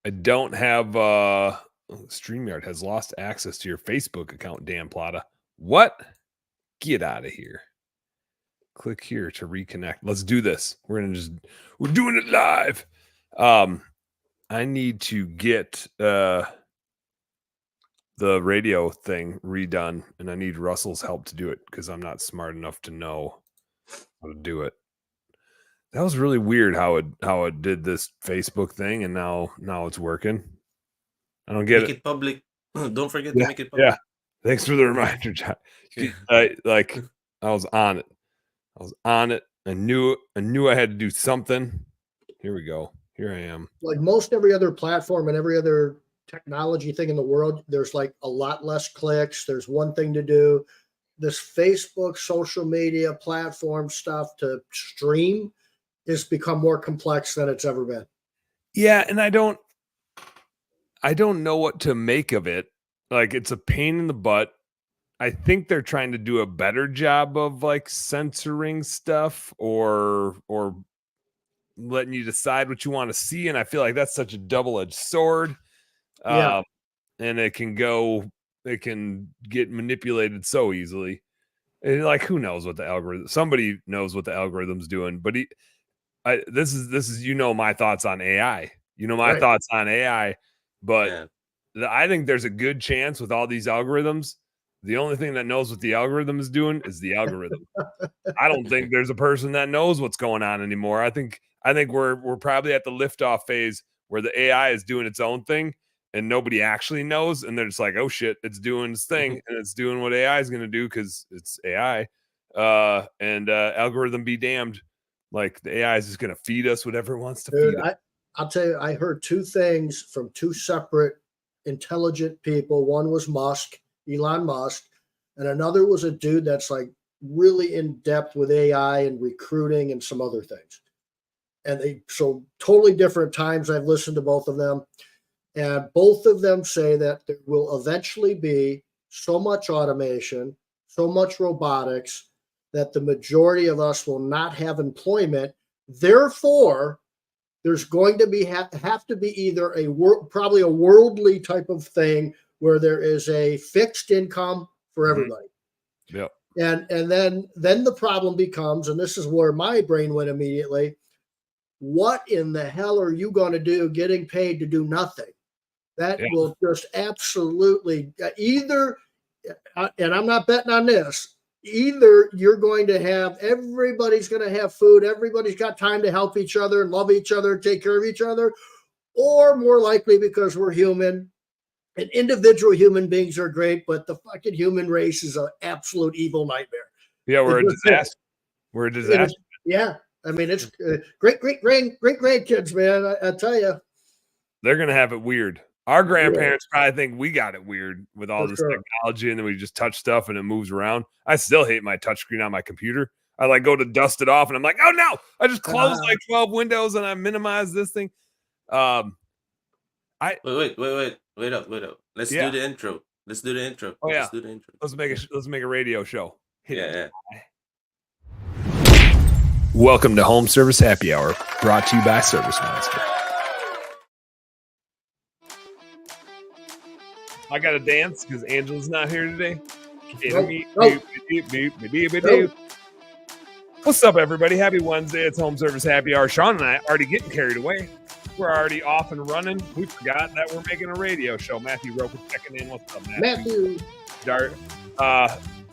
I don't have StreamYard has lost access to your Facebook account, Dan Plata. What? Get out of here. Click here to reconnect. Let's do this. We're doing it live. I need to get the radio thing redone, and I need Russell's help to do it because I'm not smart enough to know how to do it. That was really weird how it did this Facebook thing, and now it's working. I don't get Make it public. Don't forget to make it public. Yeah. Thanks for the reminder, John. I was on it. I knew I had to do something. Here we go. Here I am. Like most every other platform and every other technology thing in the world, there's like a lot less clicks. There's one thing to do. This Facebook social media platform stuff to stream has become more complex than it's ever been. Yeah, and I don't know what to make of it. Like, it's a pain in the butt. I think they're trying to do a better job of like censoring stuff or letting you decide what you want to see, and I feel like that's such a double-edged sword. Yeah. And it can get manipulated so easily. And like, who knows what the algorithm? Somebody knows what the algorithm's doing, but this is my thoughts on AI. My thoughts on AI, but I think there's a good chance with all these algorithms. The only thing that knows what the algorithm is doing is the algorithm. I don't think there's a person that knows what's going on anymore. I think we're probably at the liftoff phase where the AI is doing its own thing and nobody actually knows. And they're just like, oh shit, it's doing its thing and it's doing what AI is going to do because it's AI. Algorithm be damned. Like, the AI is just going to feed us whatever it wants to feed us. I'll tell you, I heard two things from two separate intelligent people. One was Elon Musk, and another was a dude that's like really in depth with AI and recruiting and some other things. And so totally different times. I've listened to both of them, and both of them say that there will eventually be so much automation, so much robotics that the majority of us will not have employment. Therefore, there's going to have to be either probably a worldly type of thing where there is a fixed income for everybody. Yep. And then the problem becomes, and this is where my brain went immediately, what in the hell are you going to do getting paid to do nothing? That will just absolutely either, and I'm not betting on this, either you're going to have, everybody's going to have food, everybody's got time to help each other, love each other, take care of each other, or more likely, because we're human, and individual human beings are great, but the fucking human race is an absolute evil nightmare. Yeah, we're a disaster. We're a disaster. Yeah, I mean, it's great grandkids, man. I tell you, they're gonna have it weird. Our grandparents probably think we got it weird with all this technology, and then we just touch stuff and it moves around. I still hate my touchscreen on my computer. I like go to dust it off, and I'm like, oh no! I just closed like 12 windows and I minimized this thing. Wait up. Let's do the intro. Oh yeah. Let's do the intro. Let's make a radio show. Yeah. Welcome to Home Service Happy Hour, brought to you by Service Monster. I got to dance because Angela's not here today. What's up, everybody? Happy Wednesday. It's Home Service Happy Hour. Sean and I already getting carried away. We're already off and running. We forgot that we're making a radio show. Matthew Roper checking in. What's up, Matthew?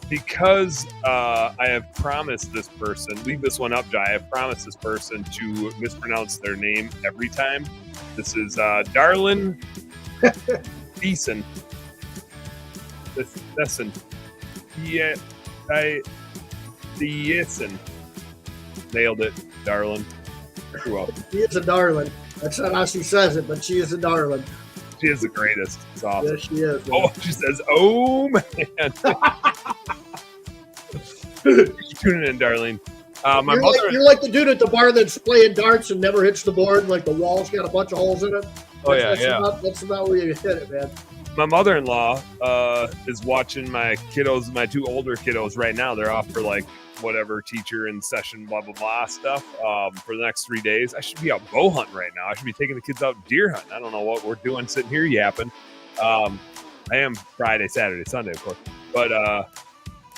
Because I have promised this person, leave this one up, Jai. I have promised this person to mispronounce their name every time. This is Darlin Thiessen. Yeah, Thiessen. Nailed it, Darlin. You're welcome. She is a darling. That's not how she says it, but she is a darling. She is the greatest. It's awesome. Yes, she is. Man. Oh, she says, "Oh man." You're tuning in, Darlene. You're like the dude at the bar that's playing darts and never hits the board. Like the wall's got a bunch of holes in it. That's about where you hit it, man. my mother-in-law is watching my kiddos, my 2 older kiddos right now. They're off for like whatever teacher in session, blah, blah, blah stuff for the next 3 days. I should be out bow hunting right now. I should be taking the kids out deer hunting. I don't know what we're doing sitting here yapping. I am Friday, Saturday, Sunday, of course. But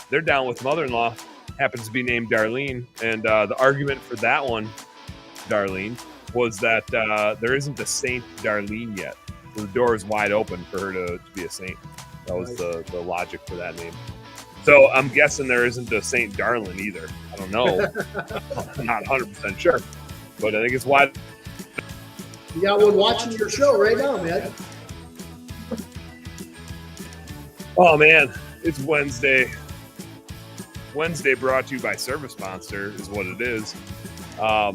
they're down with mother-in-law. Happens to be named Darlene. And the argument for that one, Darlene, was that there isn't a Saint Darlene yet. So the door is wide open for her to be a saint. That was the logic for that name. So I'm guessing there isn't a Saint Darlene either. I don't know. I'm not 100% sure. But I think it's wide. You got one watching your show right now, man. Oh, man. It's Wednesday. Wednesday brought to you by Service Monster is what it is. I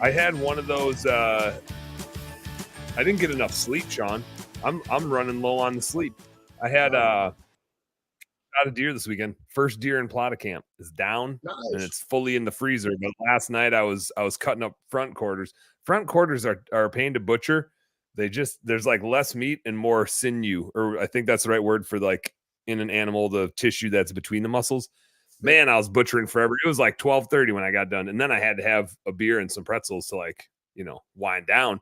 had one of those. I didn't get enough sleep, Sean. I'm running low on the sleep. I had shot a deer this weekend. First deer in Plata Camp is down, Nice. and it's fully in the freezer. But last night I was cutting up front quarters. Front quarters are a pain to butcher. There's like less meat and more sinew, or I think that's the right word for like in an animal, the tissue that's between the muscles. Man, I was butchering forever. It was like 12:30 when I got done, and then I had to have a beer and some pretzels to like wind down.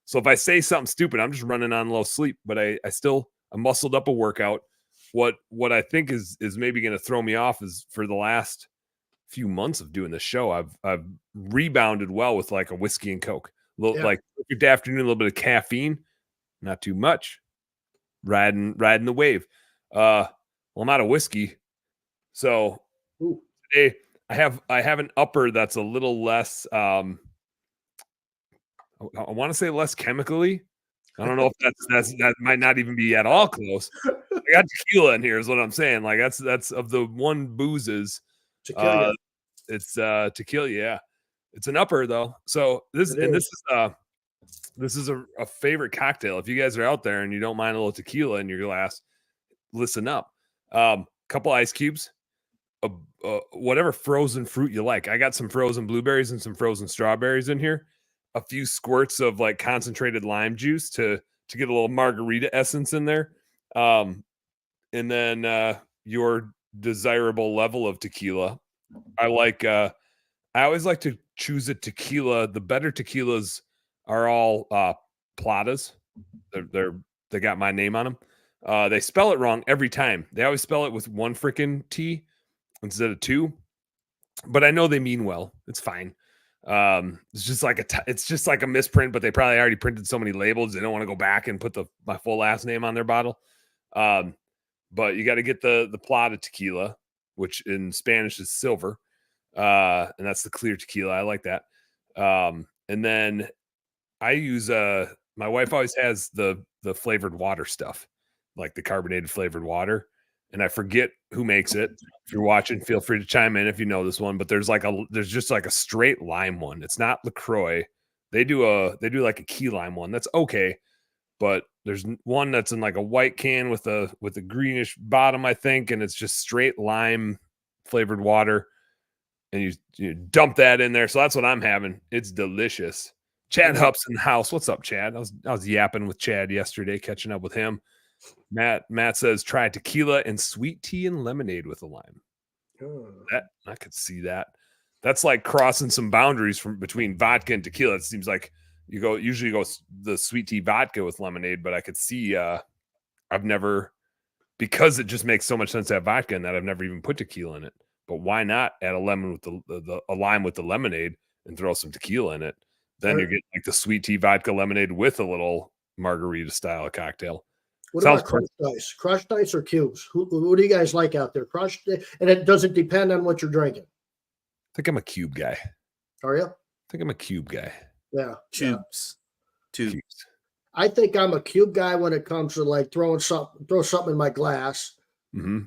So if I say something stupid, I'm just running on low sleep. But I muscled up a workout. What I think is maybe going to throw me off is for the last few months of doing the show, I've rebounded well with like a whiskey and Coke. Like good afternoon, a little bit of caffeine, not too much. Riding the wave. Well, I'm out of whiskey. So today I have an upper that's a little less I want to say less chemically. I don't know if that might not even be at all close. I got tequila in here is what I'm saying. Like that's of the one boozes. Tequila. It's tequila, yeah. It's an upper though. So this is a favorite cocktail. If you guys are out there and you don't mind a little tequila in your glass, listen up. Couple ice cubes, whatever frozen fruit you like. I got some frozen blueberries and some frozen strawberries in here. A few squirts of like concentrated lime juice to get a little margarita essence in there. And then your desirable level of tequila. I always like to choose a tequila. The better tequilas are all Platas. They got my name on them. They spell it wrong every time. They always spell it with one freaking T instead of two. But I know they mean well. It's fine. It's just like a misprint, but they probably already printed so many labels they don't want to go back and put my full last name on their bottle. But you got to get the Plata tequila, which in Spanish is silver, and that's the clear tequila. I like that. And then I use my wife always has the flavored water stuff, like the carbonated flavored water. And I forget who makes it. If you're watching, feel free to chime in if you know this one. But there's just like a straight lime one. It's not LaCroix. They do like a key lime one. That's okay. But there's one that's in like a white can with a greenish bottom, I think, and it's just straight lime flavored water. And you dump that in there. So that's what I'm having. It's delicious. Chad Hupp's in the house. What's up, Chad? I was yapping with Chad yesterday, catching up with him. Matt says try tequila and sweet tea and lemonade with a lime. That I could see that. That's like crossing some boundaries between vodka and tequila. It seems like usually go the sweet tea vodka with lemonade, but I could see I've never, because it just makes so much sense to have vodka in that, I've never even put tequila in it. But why not add a lemon with a lime with the lemonade and throw some tequila in it? Then you get like the sweet tea vodka lemonade with a little margarita style cocktail. What about crushed ice? Crushed ice or cubes? Who do you guys like out there? Crushed, and it doesn't depend on what you're drinking. I think I'm a cube guy. Are you? I think I'm a cube guy. Yeah. Tubes. I think I'm a cube guy when it comes to like throw something in my glass. Mm-hmm.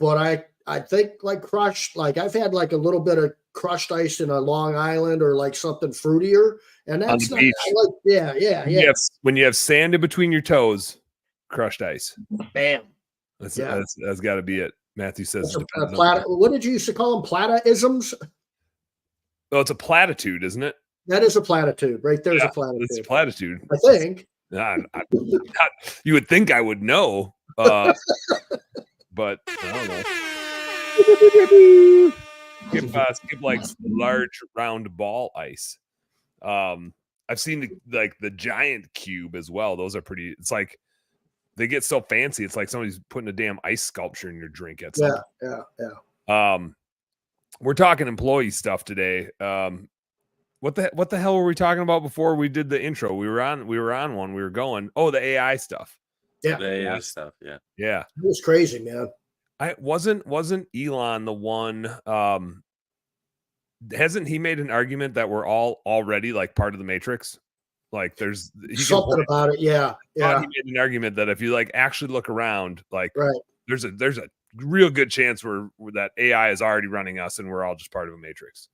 But I think like crushed, like I've had like a little bit of crushed ice in a Long Island or like something fruitier, and that's not. Yeah. When you have sand in between your toes, crushed ice. Bam. That's got to be it. Matthew says. What did you used to call them? Plata-isms? Oh, it's a platitude, isn't it? That is a platitude. Right there's a platitude. It's a platitude. I think. You would think I would know, but I don't know. Skip likes large round ball ice. I've seen the giant cube as well. Those are pretty. It's like they get so fancy. It's like somebody's putting a damn ice sculpture in your drink at some. Yeah. We're talking employee stuff today. What the hell were we talking about before we did the intro? We were on one. We were going. Oh, the AI stuff. Yeah. The AI stuff. Yeah. Yeah. It was crazy, man. I wasn't Elon the one. Hasn't he made an argument that we're all already like part of the Matrix? Like there's something about it. Yeah. Yeah. He made an argument that if you like actually look around, like right. there's a real good chance where that AI is already running us and we're all just part of a Matrix.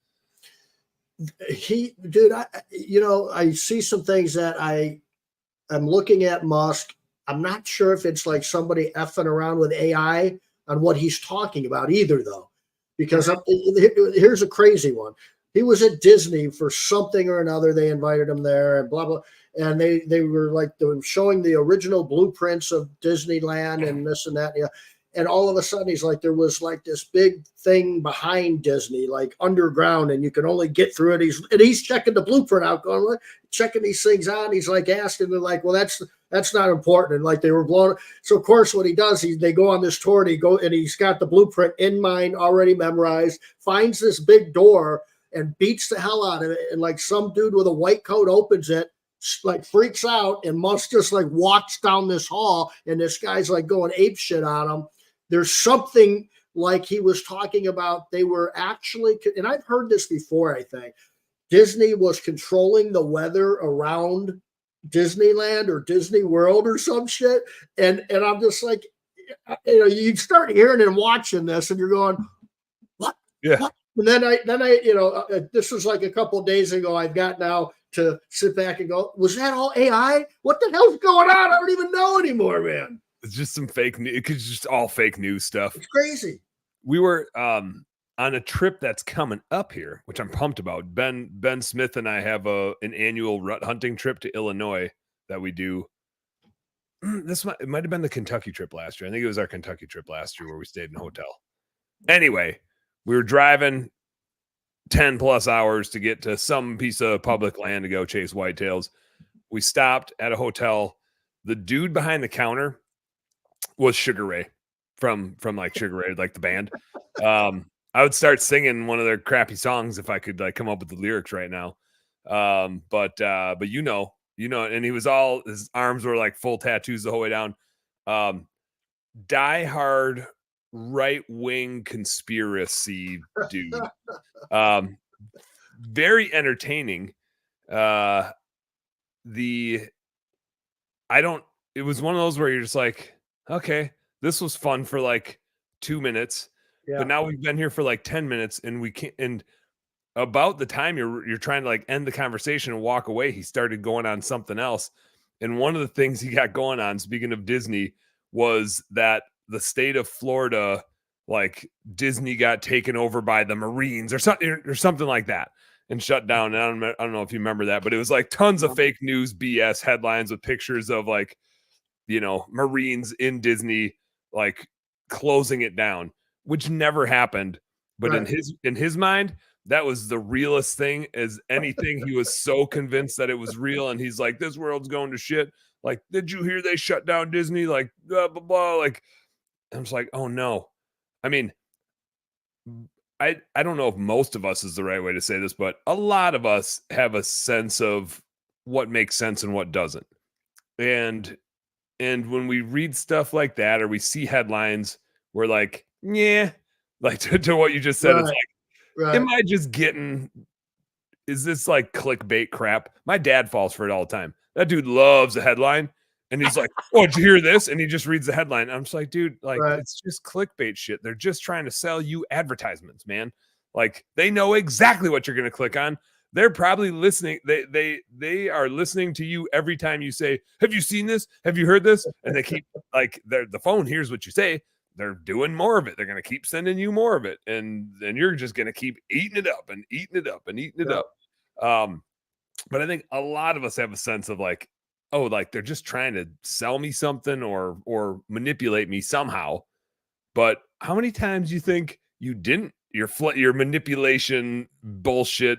Dude, I see some things that I'm looking at Musk. I'm not sure if it's like somebody effing around with AI on what he's talking about either, though, because here's a crazy one. He was at Disney for something or another. They invited him there and blah, blah. And they were showing the original blueprints of Disneyland and this and that. Yeah. And all of a sudden, he's like, there was like this big thing behind Disney, like underground, and you can only get through it. He's checking the blueprint out, going, checking these things out. He's like asking, they're like, well, that's not important. And like they were blown. So of course, what he does, they go on this tour and he's got the blueprint in mind, already memorized, finds this big door and beats the hell out of it. And like some dude with a white coat opens it, like freaks out, and Musk just like walks down this hall, and this guy's like going ape shit on him. There's something like he was talking about. They were actually, and I've heard this before, I think, Disney was controlling the weather around Disneyland or Disney World or some shit. And I'm just like, you start hearing and watching this and you're going, what? Yeah. What? And then I this was like a couple of days ago, I've got now to sit back and go, was that all AI? What the hell's going on? I don't even know anymore, man. It's just some fake news. It's just all fake news stuff. It's crazy. We were on a trip that's coming up here, which I'm pumped about. Ben Smith and I have an annual rut hunting trip to Illinois that we do. It might have been the Kentucky trip last year. I think it was our Kentucky trip last year where we stayed in a hotel. Anyway, we were driving 10 plus hours to get to some piece of public land to go chase whitetails. We stopped at a hotel. The dude behind the counter was Sugar Ray from like Sugar Ray, like the band. I would start singing one of their crappy songs if I could like come up with the lyrics right now. But and he was his arms were like full tattoos the whole way down. Die hard right-wing conspiracy dude. Very entertaining. It was one of those where you're just like, okay, this was fun for like 2 minutes, but now we've been here for like 10 minutes and we can't. And about the time you're trying to like end the conversation and walk away, he started going on something else. And one of the things he got going on, speaking of Disney, was that the state of Florida, like Disney got taken over by the Marines or something like that and shut down. And I don't know if you remember that, but it was like tons of fake news BS headlines with pictures of like, Marines in Disney, like closing it down, which never happened. But right. in his mind, that was the realest thing as anything. He was so convinced that it was real. And he's like, this world's going to shit. Like, did you hear they shut down Disney? Like, blah, blah, blah. Like, I'm just like, oh no. I mean, I don't know if most of us is the right way to say this, but a lot of us have a sense of what makes sense and what doesn't. And when we read stuff like that, or we see headlines, we're like, yeah, like to what you just said, right. It's like, right. Am I just is this like clickbait crap? My dad falls for it all the time. That dude loves a headline. And he's like, oh, did you hear this? And he just reads the headline. I'm just like, dude, like, right. It's just clickbait shit. They're just trying to sell you advertisements, man. Like, they know exactly what you're going to click on. They're probably listening. They are listening to you every time you say, have you seen this? Have you heard this? And they keep like the phone hears what you say. They're doing more of it. They're going to keep sending you more of it. And then you're just going to keep eating it up and eating it up and eating it up. But I think a lot of us have a sense of like, oh, like they're just trying to sell me something or manipulate me somehow. But how many times you think you didn't, your manipulation bullshit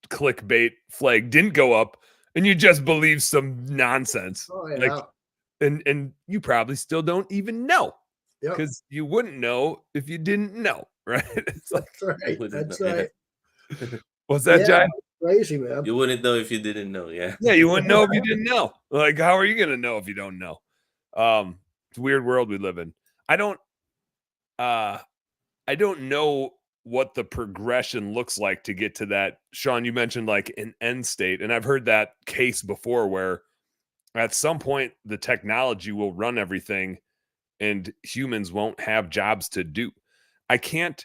clickbait flag didn't go up and you just believe some nonsense? Oh yeah. Like, and you probably still don't even know, Yep. because you wouldn't know if you didn't know, right? It's like, That's right. Wouldn't That's know, yeah. right. what's that, Yeah. Jai? Crazy, man. You wouldn't know if you didn't know. Yeah. Yeah, you wouldn't know if you didn't know. Like, how are you gonna know if you don't know? It's a weird world we live in. I don't know what the progression looks like to get to that. Sean, you mentioned like an end state, and I've heard that case before where at some point the technology will run everything and humans won't have jobs to do. I can't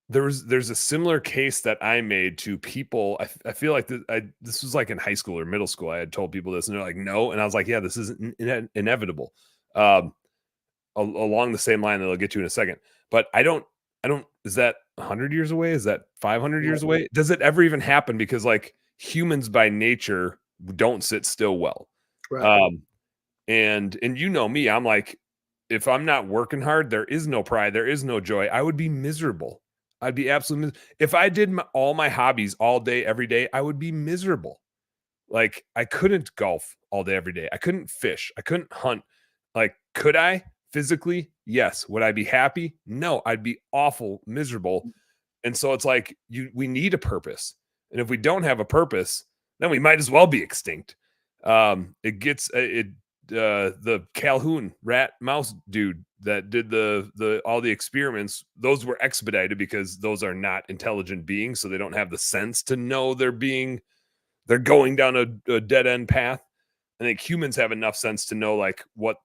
there's a similar case that I made to people. I feel like this was like in high school or middle school. I had told people this and they're like, no. And I was like, yeah, this is inevitable. Along the same line that I'll get to in a second. But I don't, is that 100 years away? Is that 500 years away? Does it ever even happen? Because like humans by nature don't sit still well. Right. And you know me, I'm like, if I'm not working hard, there is no pride, there is no joy. I would be miserable. I'd be absolutely if I did all my hobbies all day, every day, I would be miserable. Like I couldn't golf all day, every day. I couldn't fish. I couldn't hunt. Like, could I physically? Yes. Would I be happy? No, I'd be awful, miserable. And so it's like we need a purpose. And if we don't have a purpose, then we might as well be extinct. The Calhoun rat mouse dude that did the all the experiments, those were expedited because those are not intelligent beings, so they don't have the sense to know they're going down a dead end path. I think humans have enough sense to know like what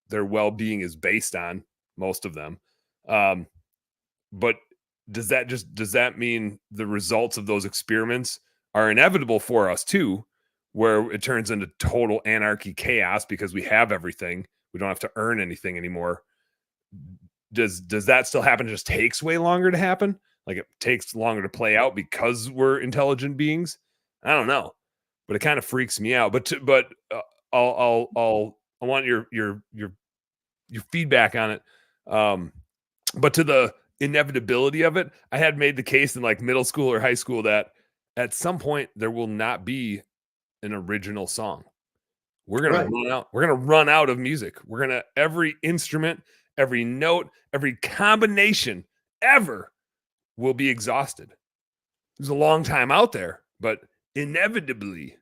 their well-being is based on, most of them. But does that mean the results of those experiments are inevitable for us too, where it turns into total anarchy, chaos, because we have everything, we don't have to earn anything anymore? Does that still happen? It just takes way longer to happen. Like it takes longer to play out because we're intelligent beings. I don't know, but it kind of freaks me out. But I want your feedback on it. But to the inevitability of it, I had made the case in like middle school or high school that at some point there will not be an original song. We're gonna run out. We're gonna run out of music. We're gonna every instrument, every note, every combination ever will be exhausted. There's a long time out there, but inevitably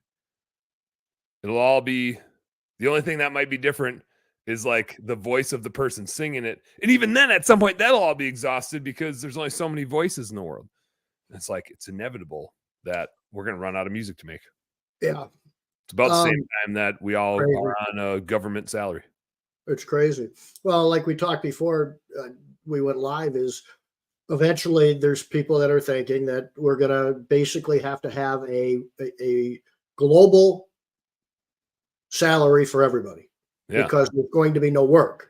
it'll all be. The only thing that might be different is like the voice of the person singing it, and even then, at some point, that'll all be exhausted because there's only so many voices in the world. And it's like it's inevitable that we're gonna run out of music to make. Yeah. It's about the same time that we all crazy. are on a government salary. It's crazy. Well, like we talked before, we went live, is eventually there's people that are thinking that we're going to basically have to have a global salary for everybody because there's going to be no work.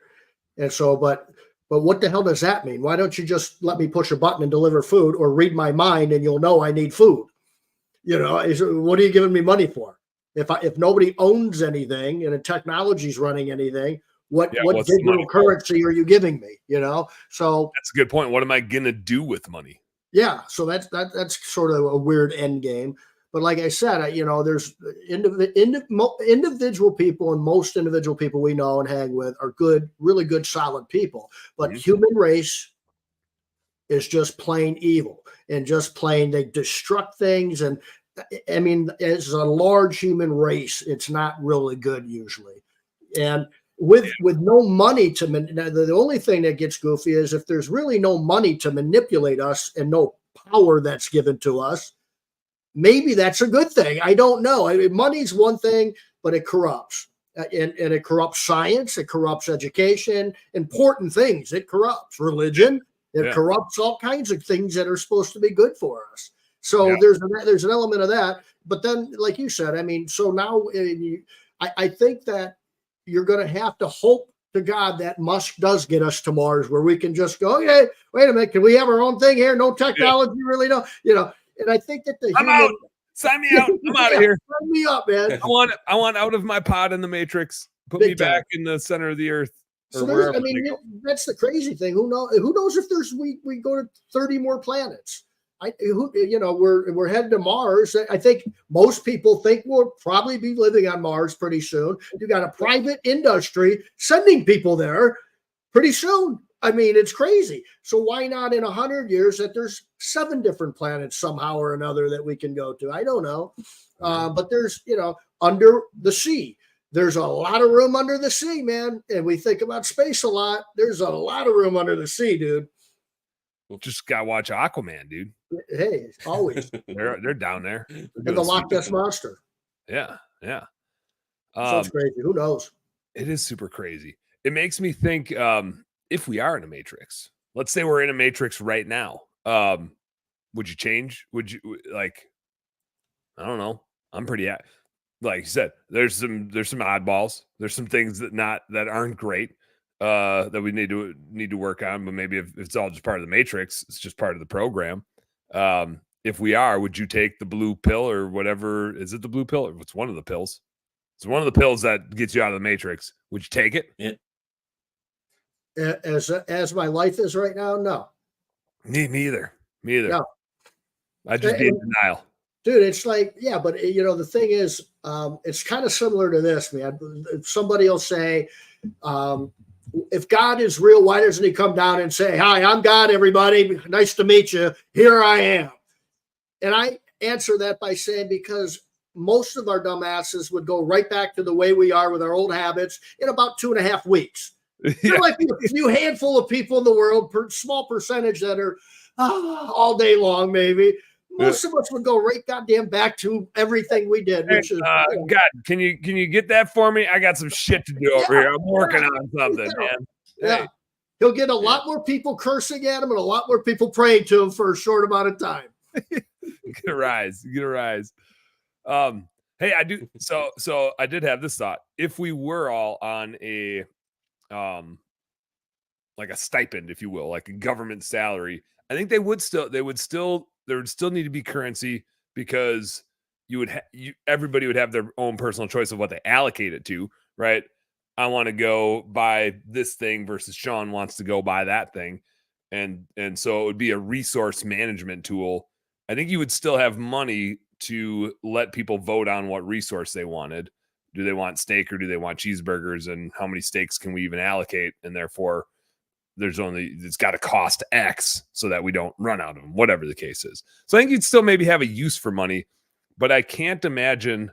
And so, but what the hell does that mean? Why don't you just let me push a button and deliver food, or read my mind and you'll know I need food? You know, what are you giving me money for? If nobody owns anything and the technology's running anything, what digital currency are you giving me? You know, so that's a good point. What am I gonna do with money? Yeah, so that's sort of a weird end game. But like I said, there's individual people, and most individual people we know and hang with are good, really good, solid people. But human race is just plain evil, and just plain they destruct things. And I mean, as a large human race, it's not really good usually. And with no money the only thing that gets goofy is if there's really no money to manipulate us and no power that's given to us, maybe that's a good thing. I don't know. I mean, money's one thing, but it corrupts. And it corrupts science. It corrupts education, important things. It corrupts religion. It corrupts all kinds of things that are supposed to be good for us. So there's an element of that. But then, like you said, I mean, so now I think that you're going to have to hope to God that Musk does get us to Mars, where we can just go, okay, wait a minute, can we have our own thing here? No technology, really, no, And I think that Sign me out. I'm out of here. Sign me up, man. I want out of my pod in the Matrix. Put Big me back in the center of the earth. So Or I mean, that's the crazy thing. Who knows if we go to 30 more planets? We're heading to Mars. I think most people think we'll probably be living on Mars pretty soon. You got a private industry sending people there pretty soon. I mean, it's crazy. So why not in 100 years that there's 7 different planets somehow or another that we can go to? I don't know. But there's, under the sea, there's a lot of room under the sea, man. And we think about space a lot. There's a lot of room under the sea, dude. Just gotta watch Aquaman, dude. Hey, always. They're down there. And the Loch Ness Monster. Yeah. So it's crazy. Who knows? It is super crazy. It makes me think, if we are in a matrix, let's say we're in a matrix right now, would you change? Would you I don't know. I'm pretty like you said, there's some oddballs. There's some things that aren't great that we need to work on, but maybe if it's all just part of the matrix, it's just part of the program. If we are, would you take the blue pill or whatever? Is it the blue pill? Or it's one of the pills. It's one of the pills that gets you out of the matrix. Would you take it? Yeah. As my life is right now, no. Me either. No. I'd just be in denial. Dude, it's like, yeah, but the thing is, it's kind of similar to this, man. Somebody will say, if God is real, why doesn't he come down and say, hi, I'm God, everybody. Nice to meet you. Here I am. And I answer that by saying, because most of our dumbasses would go right back to the way we are with our old habits in about 2.5 weeks. Yeah. There might be a few handful of people in the world, small percentage that are all day long, maybe. Most of us would go right goddamn back to everything we did, which is God. Can you get that for me? I got some shit to do over here. I'm working on something, man. Yeah. Hey. He'll get a lot more people cursing at him and a lot more people praying to him for a short amount of time. Get a rise. Hey, I do. So I did have this thought. If we were all on a like a stipend, if you will, like a government salary, I think there would still need to be currency, because everybody would have their own personal choice of what they allocate it to, right? I want to go buy this thing versus Sean wants to go buy that thing. And so it would be a resource management tool. I think you would still have money to let people vote on what resource they wanted. Do they want steak or do they want cheeseburgers, and how many steaks can we even allocate? And therefore it's got to cost X so that we don't run out of them, whatever the case is. So I think you'd still maybe have a use for money, but I can't imagine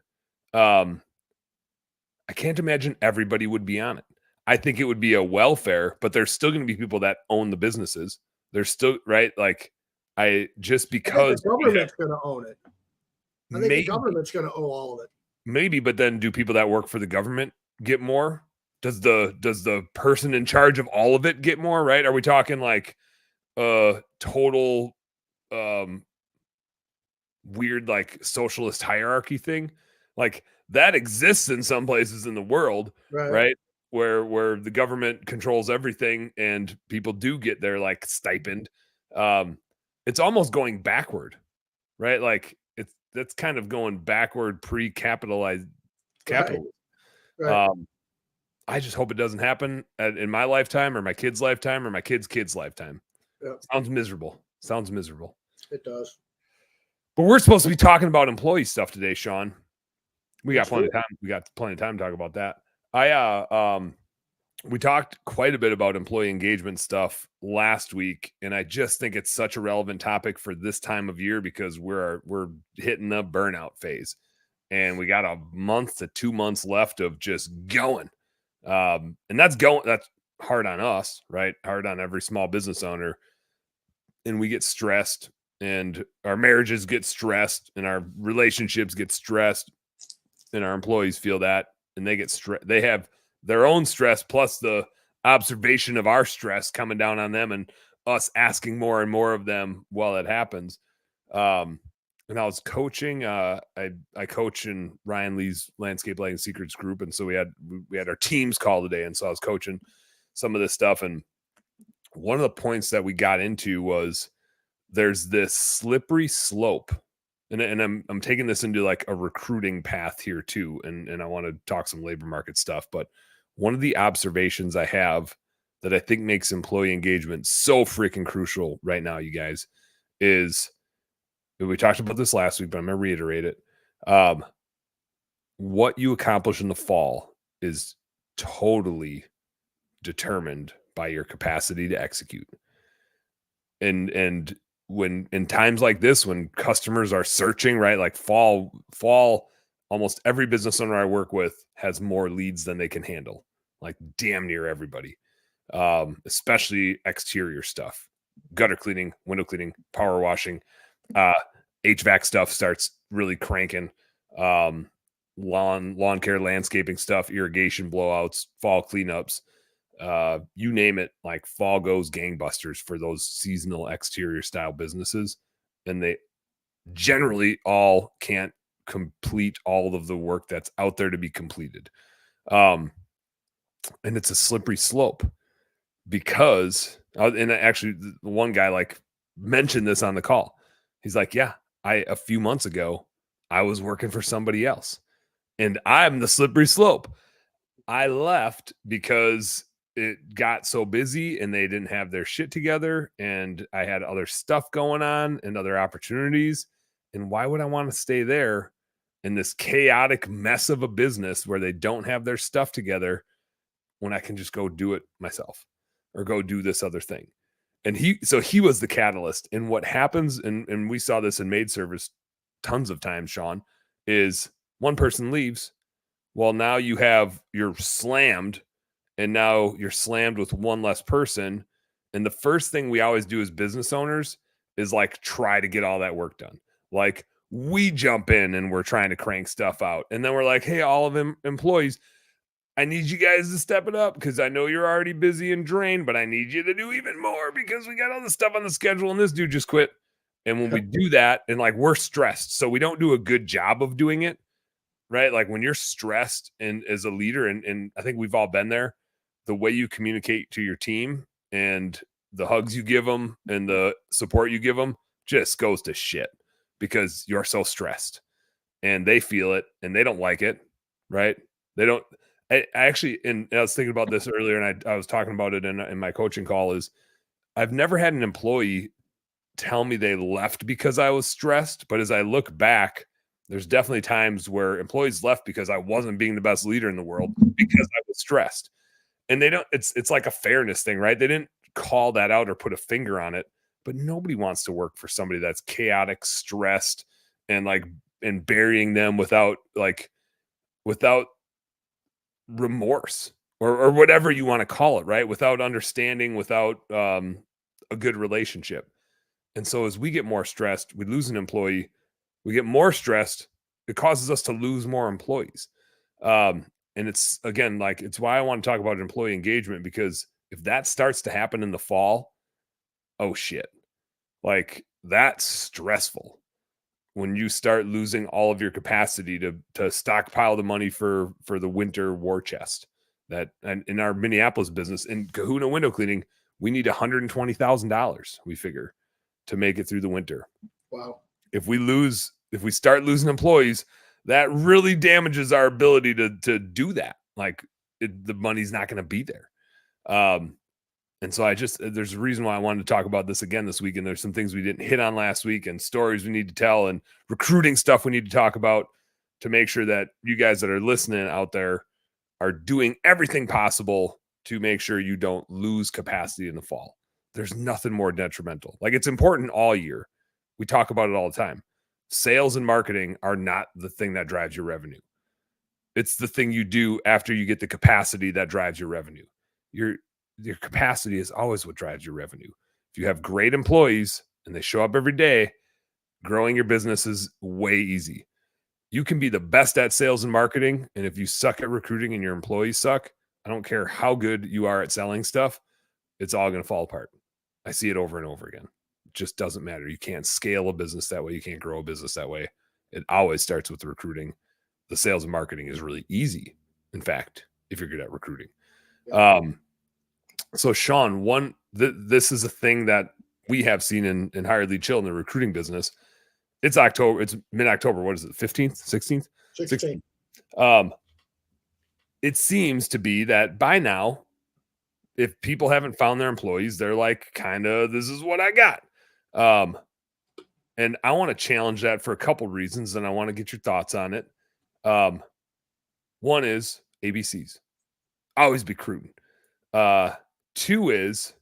everybody would be on it. I think it would be a welfare, but there's still going to be people that own the businesses. There's still, right? Like because the government's going to own it. I think the government's going to own all of it. Maybe, but then do people that work for the government get more? Does the person in charge of all of it get more, right? Are we talking like total weird like socialist hierarchy thing? Like that exists in some places in the world, right? Where the government controls everything and people do get their like stipend. It's almost going backward, right? Like that's kind of going backward pre-capitalized capitalism. Right. I just hope it doesn't happen in my lifetime or my kid's lifetime or my kid's lifetime. Yep. Sounds miserable. It does. But we're supposed to be talking about employee stuff today, Sean. We got plenty of time. We got plenty of time to talk about that. We talked quite a bit about employee engagement stuff last week, and I just think it's such a relevant topic for this time of year because we're hitting the burnout phase, and we got a month to 2 months left of just going. And that's hard on us, right? Hard on every small business owner. And we get stressed, and our marriages get stressed, and our relationships get stressed, and our employees feel that, and they get stressed. They have their own stress plus the observation of our stress coming down on them and us asking more and more of them while it happens. And I was coaching, I coach in Ryan Lee's Landscape Lighting Secrets group. And so we had our teams call today. And so I was coaching some of this stuff. And one of the points that we got into was there's this slippery slope and I'm taking this into like a recruiting path here too, and I want to talk some labor market stuff. But one of the observations I have that I think makes employee engagement so freaking crucial right now, you guys, is we talked about this last week, but I'm gonna reiterate it. What you accomplish in the fall is totally determined by your capacity to execute. And when in times like this, when customers are searching, right, like fall, almost every business owner I work with has more leads than they can handle, like damn near everybody, especially exterior stuff, gutter cleaning, window cleaning, power washing, HVAC stuff starts really cranking, lawn care, landscaping stuff, irrigation blowouts, fall cleanups, you name it, like fall goes gangbusters for those seasonal exterior style businesses. And they generally all can't complete all of the work that's out there to be completed. And it's a slippery slope because, and actually the one guy like mentioned this on the call. He's like, yeah, a few months ago, I was working for somebody else and I'm the slippery slope. I left because it got so busy and they didn't have their shit together and I had other stuff going on and other opportunities. And why would I want to stay there in this chaotic mess of a business where they don't have their stuff together when I can just go do it myself or go do this other thing? And he was the catalyst. And what happens, and we saw this in maid service tons of times, Sean, is one person leaves. Well, now you're slammed, and now you're slammed with one less person. And the first thing we always do as business owners is like try to get all that work done. Like we jump in and we're trying to crank stuff out. And then we're like, hey, all of them employees, I need you guys to step it up because I know you're already busy and drained, but I need you to do even more because we got all this stuff on the schedule and this dude just quit. And when we do that, and like we're stressed, so we don't do a good job of doing it, right? Like when you're stressed and as a leader, and I think we've all been there, the way you communicate to your team and the hugs you give them and the support you give them just goes to shit because you're so stressed and they feel it and they don't like it, right? They don't. I actually, and I was thinking about this earlier, and I was talking about it in my coaching call. Is I've never had an employee tell me they left because I was stressed, but as I look back, there's definitely times where employees left because I wasn't being the best leader in the world because I was stressed. And they don't, it's like a fairness thing, right? They didn't call that out or put a finger on it, but nobody wants to work for somebody that's chaotic, stressed, and burying them without remorse or whatever you want to call it, right? Without understanding, without a good relationship. And so as we get more stressed, we lose an employee, we get more stressed, it causes us to lose more employees. And it's, again, like, it's why I want to talk about employee engagement, because if that starts to happen in the fall, oh shit, like that's stressful when you start losing all of your capacity to stockpile the money for the winter war chest. That, and in our Minneapolis business, in Kahuna window cleaning, we need $120,000, we figure, to make it through the winter. Wow. If we start losing employees, that really damages our ability to do that. Like the money's not going to be there. And so there's a reason why I wanted to talk about this again this week. And there's some things we didn't hit on last week and stories we need to tell and recruiting stuff we need to talk about to make sure that you guys that are listening out there are doing everything possible to make sure you don't lose capacity in the fall. There's nothing more detrimental. Like, it's important all year. We talk about it all the time. Sales and marketing are not the thing that drives your revenue. It's the thing you do after you get the capacity that drives your revenue. Your capacity is always what drives your revenue. If you have great employees and they show up every day, growing your business is way easy. You can be the best at sales and marketing, and if you suck at recruiting and your employees suck, I don't care how good you are at selling stuff, it's all going to fall apart. I see it over and over again. It just doesn't matter. You can't scale a business that way. You can't grow a business that way. It always starts with the recruiting. The sales and marketing is really easy, in fact, if you're good at recruiting. So Sean, this is a thing that we have seen in Hire Lead Chill in the recruiting business, It's October. It's mid-October. What is it? 15th, 16th? 16. It seems to be that by now, if people haven't found their employees, they're like, kind of, this is what I got. And I want to challenge that for a couple reasons, and I want to get your thoughts on it. One is ABCs. Always be recruiting. Two is,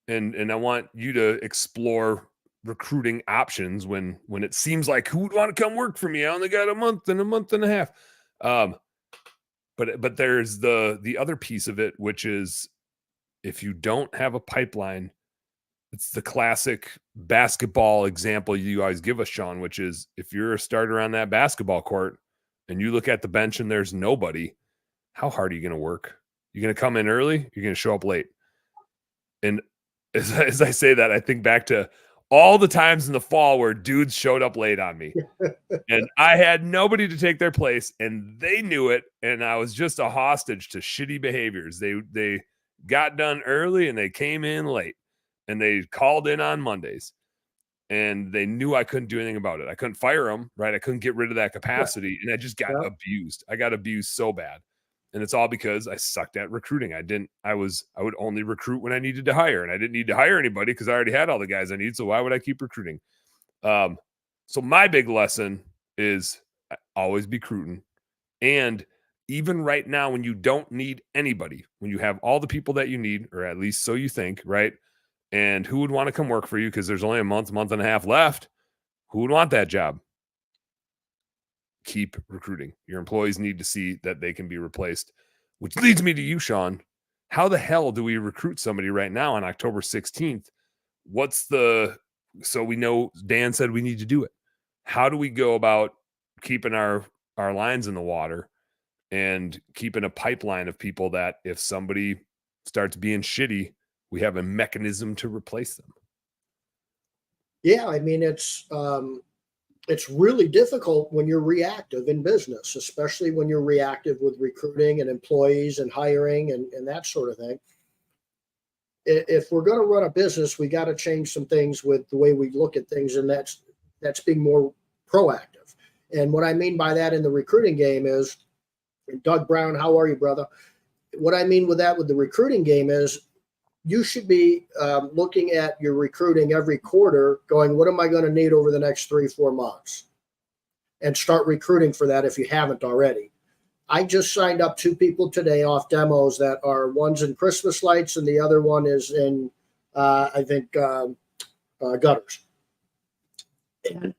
and I want you to explore recruiting options when it seems like who would want to come work for me? I only got a month and a half. But there's the other piece of it, which is if you don't have a pipeline, it's the classic basketball example you always give us, Sean, which is if you're a starter on that basketball court and you look at the bench and there's nobody, how hard are you going to work? You're going to come in early, you're going to show up late. And as I say that, I think back to all the times in the fall where dudes showed up late on me and I had nobody to take their place and they knew it. And I was just a hostage to shitty behaviors. They got done early and they came in late and they called in on Mondays and they knew I couldn't do anything about it. I couldn't fire them, right? I couldn't get rid of that capacity. And I just got abused. I got abused so bad. And it's all because I sucked at recruiting. I would only recruit when I needed to hire, and I didn't need to hire anybody because I already had all the guys I need. So why would I keep recruiting? So my big lesson is always be recruiting. And even right now, when you don't need anybody, when you have all the people that you need, or at least so you think, right? And who would want to come work for you? Because there's only a month and a half left. Who would want that job? Keep recruiting. Your employees need to see that they can be replaced, which leads me to you, Sean. How the hell do we recruit somebody right now on October 16th? So we know Dan said we need to do it. How do we go about keeping our lines in the water and keeping a pipeline of people that if somebody starts being shitty, we have a mechanism to replace them? Yeah, I mean, it's really difficult when you're reactive in business, especially when you're reactive with recruiting and employees and hiring and that sort of thing. If we're going to run a business, we got to change some things with the way we look at things, and that's being more proactive. And what I mean by that in the recruiting game is, Doug Brown, how are you, brother? What I mean with that with the recruiting game is you should be looking at your recruiting every quarter going, what am I going to need over the next 3-4 months? And start recruiting for that if you haven't already. I just signed up 2 people today off demos that are one's in Christmas lights and the other one is in, I think, gutters. And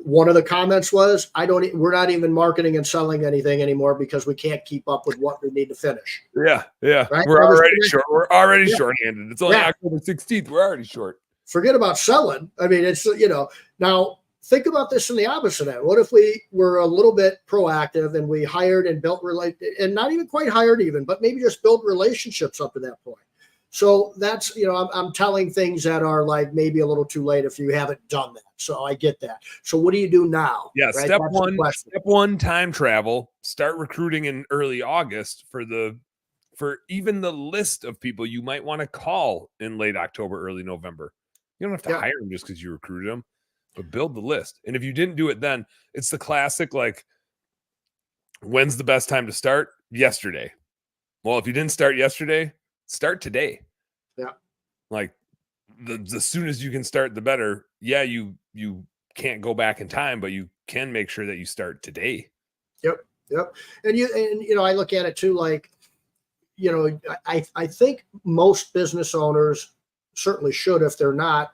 one of the comments was, we're not even marketing and selling anything anymore because we can't keep up with what we need to finish. Yeah. Right? We're already short. We're already shorthanded. It's only October 16th. We're already short. Forget about selling. I mean, it's, now think about this in the opposite end. What if we were a little bit proactive and we hired and built and not even quite hired even, but maybe just built relationships up to that point. So that's, I'm telling things that are like maybe a little too late if you haven't done that. So I get that. So what do you do now? Yeah. Right? Step one, time travel. Start recruiting in early August for even the list of people you might want to call in late October, early November. You don't have to hire them just because you recruited them, but build the list. And if you didn't do it then, it's the classic, like, when's the best time to start? Yesterday. Well, if you didn't start yesterday, start today. Yeah. Like the sooner you can start, the better. Yeah, you can't go back in time, but you can make sure that you start today. Yep. And I look at it too, like, I think most business owners certainly should, if they're not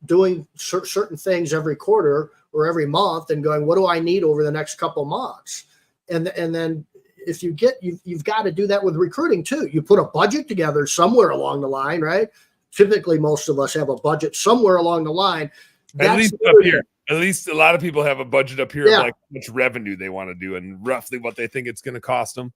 doing certain things every quarter or every month and going, what do I need over the next couple months? And then if you've got to do that with recruiting too. You put a budget together somewhere along the line, right? Typically, most of us have a budget somewhere along the line. At least up here. At least a lot of people have a budget up here of like how much revenue they want to do and roughly what they think it's going to cost them.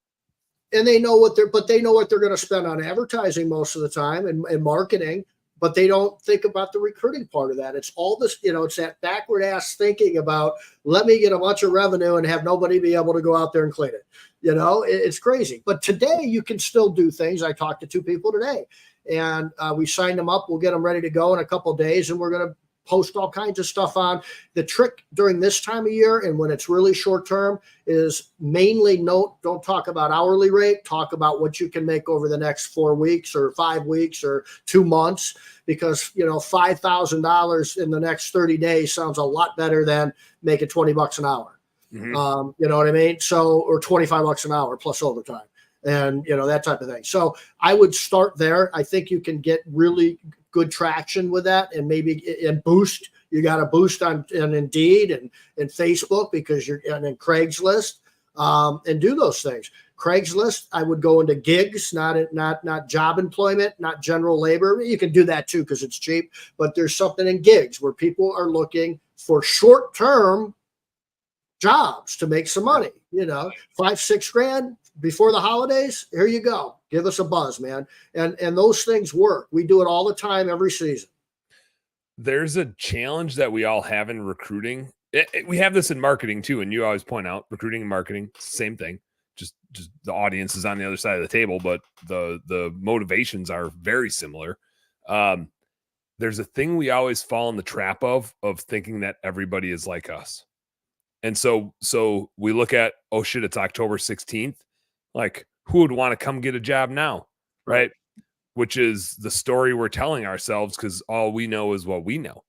And they know what they're going to spend on advertising most of the time and marketing, but they don't think about the recruiting part of that. It's all this, it's that backward ass thinking about, let me get a bunch of revenue and have nobody be able to go out there and clean it. It's crazy. But today you can still do things. I talked to 2 people today and we signed them up. We'll get them ready to go in a couple of days and we're going to post all kinds of stuff on. The trick during this time of year and when it's really short term is mainly don't talk about hourly rate, talk about what you can make over the next 4 weeks or 5 weeks or 2 months, because $5,000 in the next 30 days sounds a lot better than making $20 an hour. Mhm. You know what I mean? So, or $25 an hour plus overtime and, that type of thing. So I would start there. I think you can get really good traction with that, and maybe boost. You got to boost on Indeed and Facebook because you're and then Craigslist, and do those things. Craigslist, I would go into gigs, not job employment, not general labor. You can do that too because it's cheap, but there's something in gigs where people are looking for short-term jobs to make some money, $5-6 grand before the holidays. Here you go. Give us a buzz, man. And those things work. We do it all the time, every season. There's a challenge that we all have in recruiting. We have this in marketing too. And you always point out recruiting and marketing, same thing. Just the audience is on the other side of the table, but the motivations are very similar. There's a thing we always fall in the trap of thinking that everybody is like us. And so we look at, oh shit, it's October 16th. Like, who would want to come get a job now? Right. Which is the story we're telling ourselves because all we know is what we know.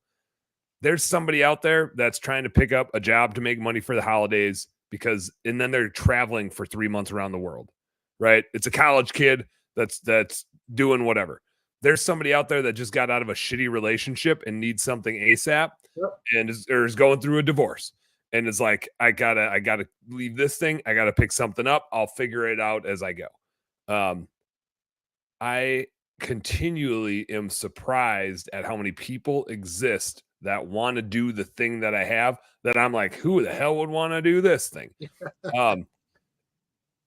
There's somebody out there that's trying to pick up a job to make money for the holidays and then they're traveling for 3 months around the world. Right. It's a college kid that's doing whatever. There's somebody out there that just got out of a shitty relationship and needs something ASAP. Yep. And is going through a divorce. And it's like, I gotta leave this thing. I gotta pick something up. I'll figure it out as I go. I continually am surprised at how many people exist that want to do the thing that I have, that I'm like, who the hell would want to do this thing?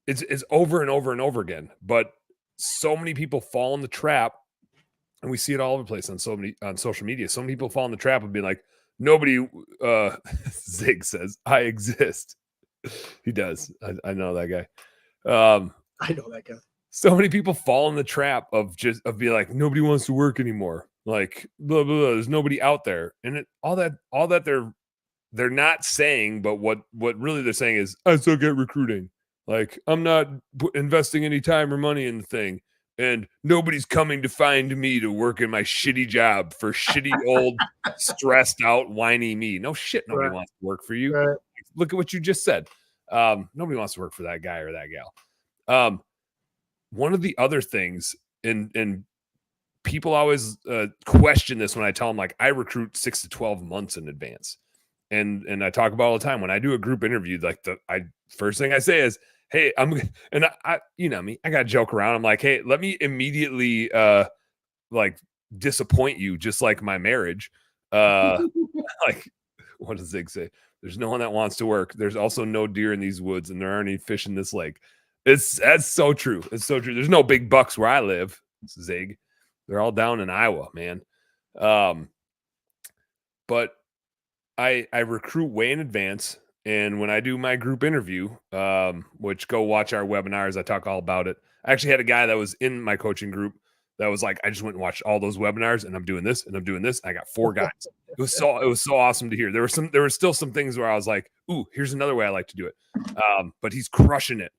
It's over and over and over again. But so many people fall in the trap, and we see it all over the place on social media. So many people fall in the trap of being like, nobody, Zig says, I exist. He does. I know that guy. I know that guy. So many people fall in the trap of being like, nobody wants to work anymore. Like, blah, blah, blah. There's nobody out there. And all that they're not saying, but what really they're saying is, I suck at recruiting. Like, I'm not investing any time or money in the thing. And nobody's coming to find me to work in my shitty job for shitty old stressed out whiny me. No shit, nobody wants to work for you. Right. Look at what you just said. Nobody wants to work for that guy or that gal. One of the other things, and people always question this when I tell them, like, I recruit 6 to 12 months in advance. And I talk about all the time when I do a group interview, like first thing I say is, hey, I you know me, I got to joke around. I'm like, hey, let me immediately like disappoint you, just like my marriage. Like, what does Zig say? There's no one that wants to work. There's also no deer in these woods, and there aren't any fish in this lake. That's so true. It's so true. There's no big bucks where I live, Zig. They're all down in Iowa, man. But I recruit way in advance. And when I do my group interview, which go watch our webinars, I talk all about it. I actually had a guy that was in my coaching group that was like, I just went and watched all those webinars, and I'm doing this and I'm doing this. I got 4 guys. It was so awesome to hear. There were still some things where I was like, ooh, here's another way I like to do it. But he's crushing it.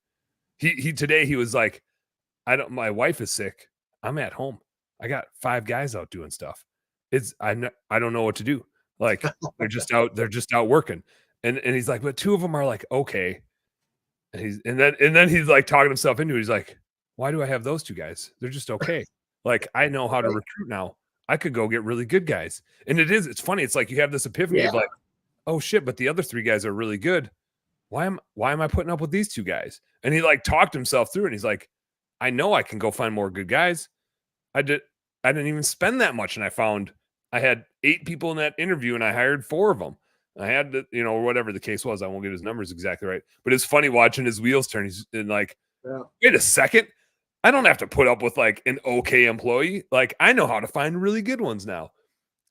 Today he was like, my wife is sick. I'm at home. I got 5 guys out doing stuff. I don't know what to do. Like, they're just out working. And he's like, but 2 of them are like, okay. And then he's like talking himself into it. He's like, why do I have those 2 guys? They're just okay. Like, I know how to recruit now. I could go get really good guys. And it's funny. It's like you have this epiphany of like, oh shit, but the other 3 guys are really good. Why am I putting up with these 2 guys? And he like talked himself through, and he's like, I know I can go find more good guys. I didn't even spend that much, and I found I had 8 people in that interview, and I hired 4 of them. I had to, or whatever the case was. I won't get his numbers exactly right, but it's funny watching his wheels turn. He's like, wait a second. I don't have to put up with like an okay employee. Like, I know how to find really good ones now.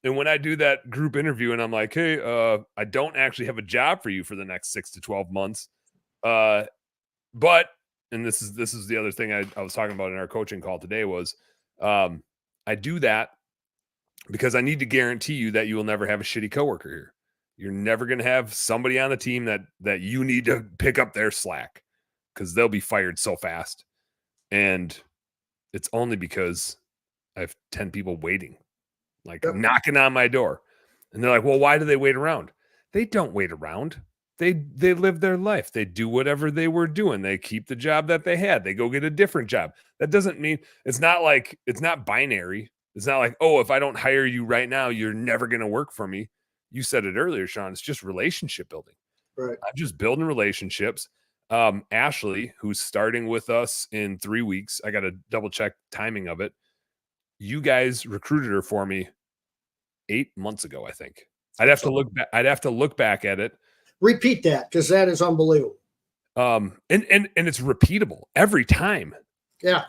And when I do that group interview and I'm like, hey, I don't actually have a job for you for the next 6 to 12 months. But, and this is the other thing I was talking about in our coaching call today was, I do that because I need to guarantee you that you will never have a shitty coworker here. You're never going to have somebody on the team that you need to pick up their slack because they'll be fired so fast. And it's only because I have 10 people waiting, like knocking on my door. And they're like, well, why do they wait around? They don't wait around. They live their life. They do whatever they were doing. They keep the job that they had. They go get a different job. That doesn't mean it's not binary. It's not like, oh, if I don't hire you right now, you're never going to work for me. You said it earlier, Sean. It's just relationship building. Right. I'm just building relationships. Ashley, who's starting with us in 3 weeks, I got to double check timing of it. You guys recruited her for me 8 months ago, I think. I'd have to look back at it. Repeat that, because that is unbelievable. And it's repeatable every time. Yeah.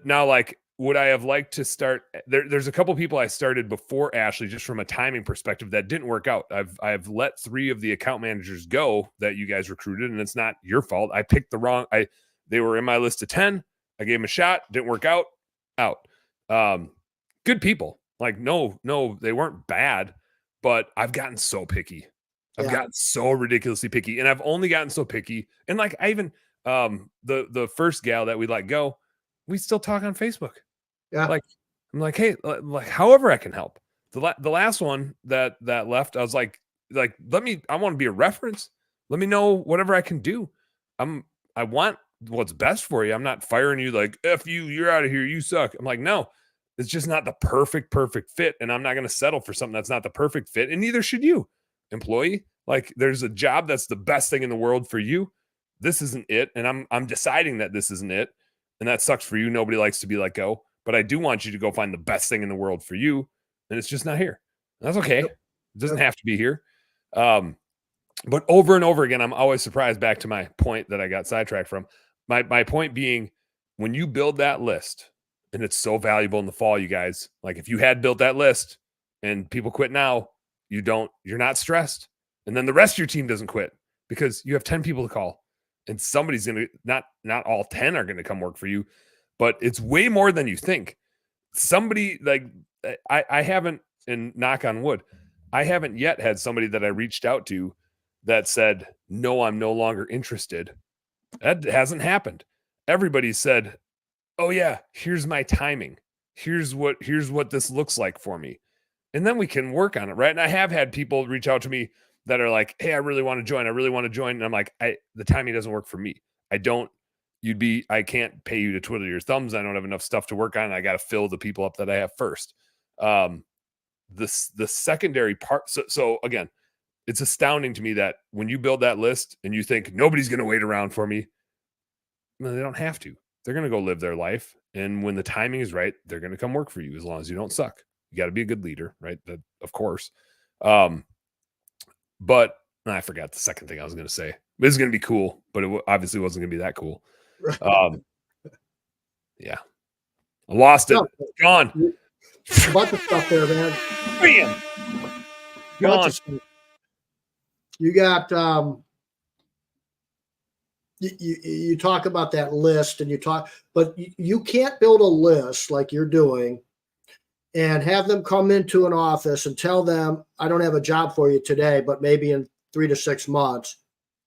Now, like, would I have liked to start? There's a couple people I started before Ashley, just from a timing perspective, that didn't work out. I've let 3 of the account managers go that you guys recruited, and it's not your fault. I picked the wrong. They were in my list of 10. I gave them a shot. Didn't work out. Good people. Like, no, they weren't bad, but I've gotten so picky. I've gotten so ridiculously picky, and I've only gotten so picky. And like, I even the first gal that we let go, we still talk on Facebook. Yeah. Like, I'm like, hey, like, however I can help. The last one that left, I was like, I want to be a reference. Let me know whatever I can do. I want what's best for you. I'm not firing you like, F you, you're out of here, you suck. I'm like, no, it's just not the perfect fit. And I'm not going to settle for something that's not the perfect fit. And neither should you, employee. Like, there's a job that's the best thing in the world for you. This isn't it. And I'm deciding that this isn't it. And that sucks for you. Nobody likes to be let go. But I do want you to go find the best thing in the world for you. And it's just not here. And that's okay. It doesn't have to be here. But over and over again, I'm always surprised, back to my point that I got sidetracked from. My point being, when you build that list, and it's so valuable in the fall, you guys, like, if you had built that list and people quit now, you're not stressed. And then the rest of your team doesn't quit because you have 10 people to call, and somebody's going to, not all 10 are going to come work for you, but it's way more than you think. Somebody, like, I haven't, and knock on wood, I haven't yet had somebody that I reached out to that said, no, I'm no longer interested. That hasn't happened. Everybody said, oh yeah, here's my timing. Here's what this looks like for me. And then we can work on it, right? And I have had people reach out to me that are like, hey, I really want to join. And I'm like, the timing doesn't work for me. I can't pay you to twiddle your thumbs. I don't have enough stuff to work on. I got to fill the people up that I have first. The secondary part. So again, it's astounding to me that when you build that list and you think nobody's going to wait around for me, no, they don't have to. They're going to go live their life. And when the timing is right, they're going to come work for you, as long as you don't suck. You got to be a good leader, right? Of course. But I forgot the second thing I was going to say. It was going to be cool, but it obviously wasn't going to be that cool. Yeah. I lost it. No, Gone. A bunch of stuff there, man. Bam. Gone. You got you talk about that list, and but you can't build a list like you're doing and have them come into an office and tell them, I don't have a job for you today, but maybe in 3 to 6 months,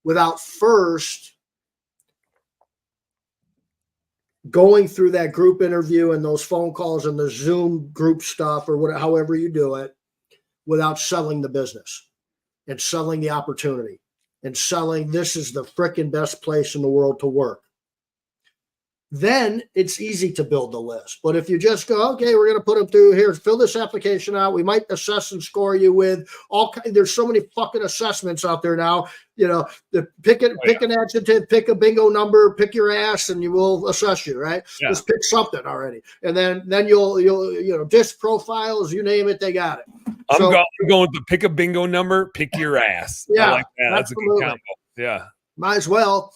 without first going through that group interview and those phone calls and the Zoom group stuff, or whatever, however you do it, without selling the business and selling the opportunity and selling, this is the frickin' best place in the world to work. Then it's easy to build the list. But if you just go, okay, we're going to put them through here, fill this application out. We might assess and score you with there's so many fucking assessments out there now. You know, pick an adjective, pick a bingo number, pick your ass, and you will assess you, right? Yeah. Just pick something already. And then you'll disc profiles, you name it, they got it. I'm going with the pick a bingo number, pick your ass. Yeah. I like that. That's a good combo. Yeah. Might as well.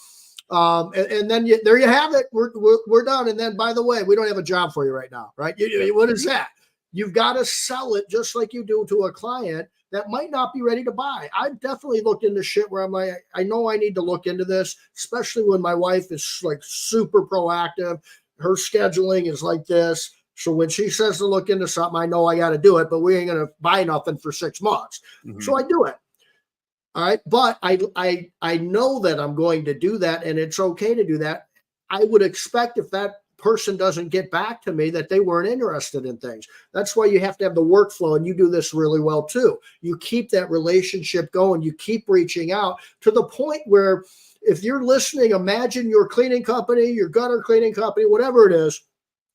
And then there you have it. We're done. And then, by the way, we don't have a job for you right now, right? What is that? You've got to sell it just like you do to a client that might not be ready to buy. I've definitely looked into shit where I'm like, I know I need to look into this, especially when my wife is like super proactive. Her scheduling is like this. So when she says to look into something, I know I got to do it, but we ain't going to buy nothing for 6 months. Mhm. So I do it. All right. But I know that I'm going to do that, and it's okay to do that. I would expect if that person doesn't get back to me that they weren't interested in things. That's why you have to have the workflow, and you do this really well too. You keep that relationship going. You keep reaching out to the point where if you're listening, imagine your cleaning company, your gutter cleaning company, whatever it is,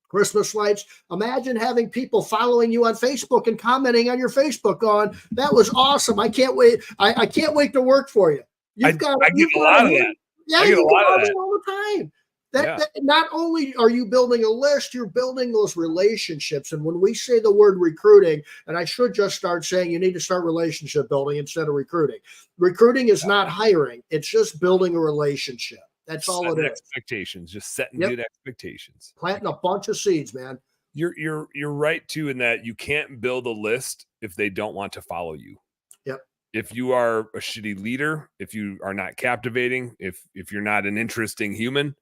Christmas lights. Imagine having people following you on Facebook and commenting on your Facebook going, that was awesome. I can't wait. I can't wait to work for you. I get a lot of that. Yeah, I get a you lot of get that. all the time. Yeah. That not only are you building a list, you're building those relationships. And when we say the word recruiting, and I should just start saying you need to start relationship building instead of recruiting. Recruiting is not hiring. It's just building a relationship. That's all it is. Expectations, just setting Yep. good expectations. Planting a bunch of seeds, man. You're right too in that you can't build a list if they don't want to follow you. Yep. If you are a shitty leader, if you are not captivating, if you're not an interesting human,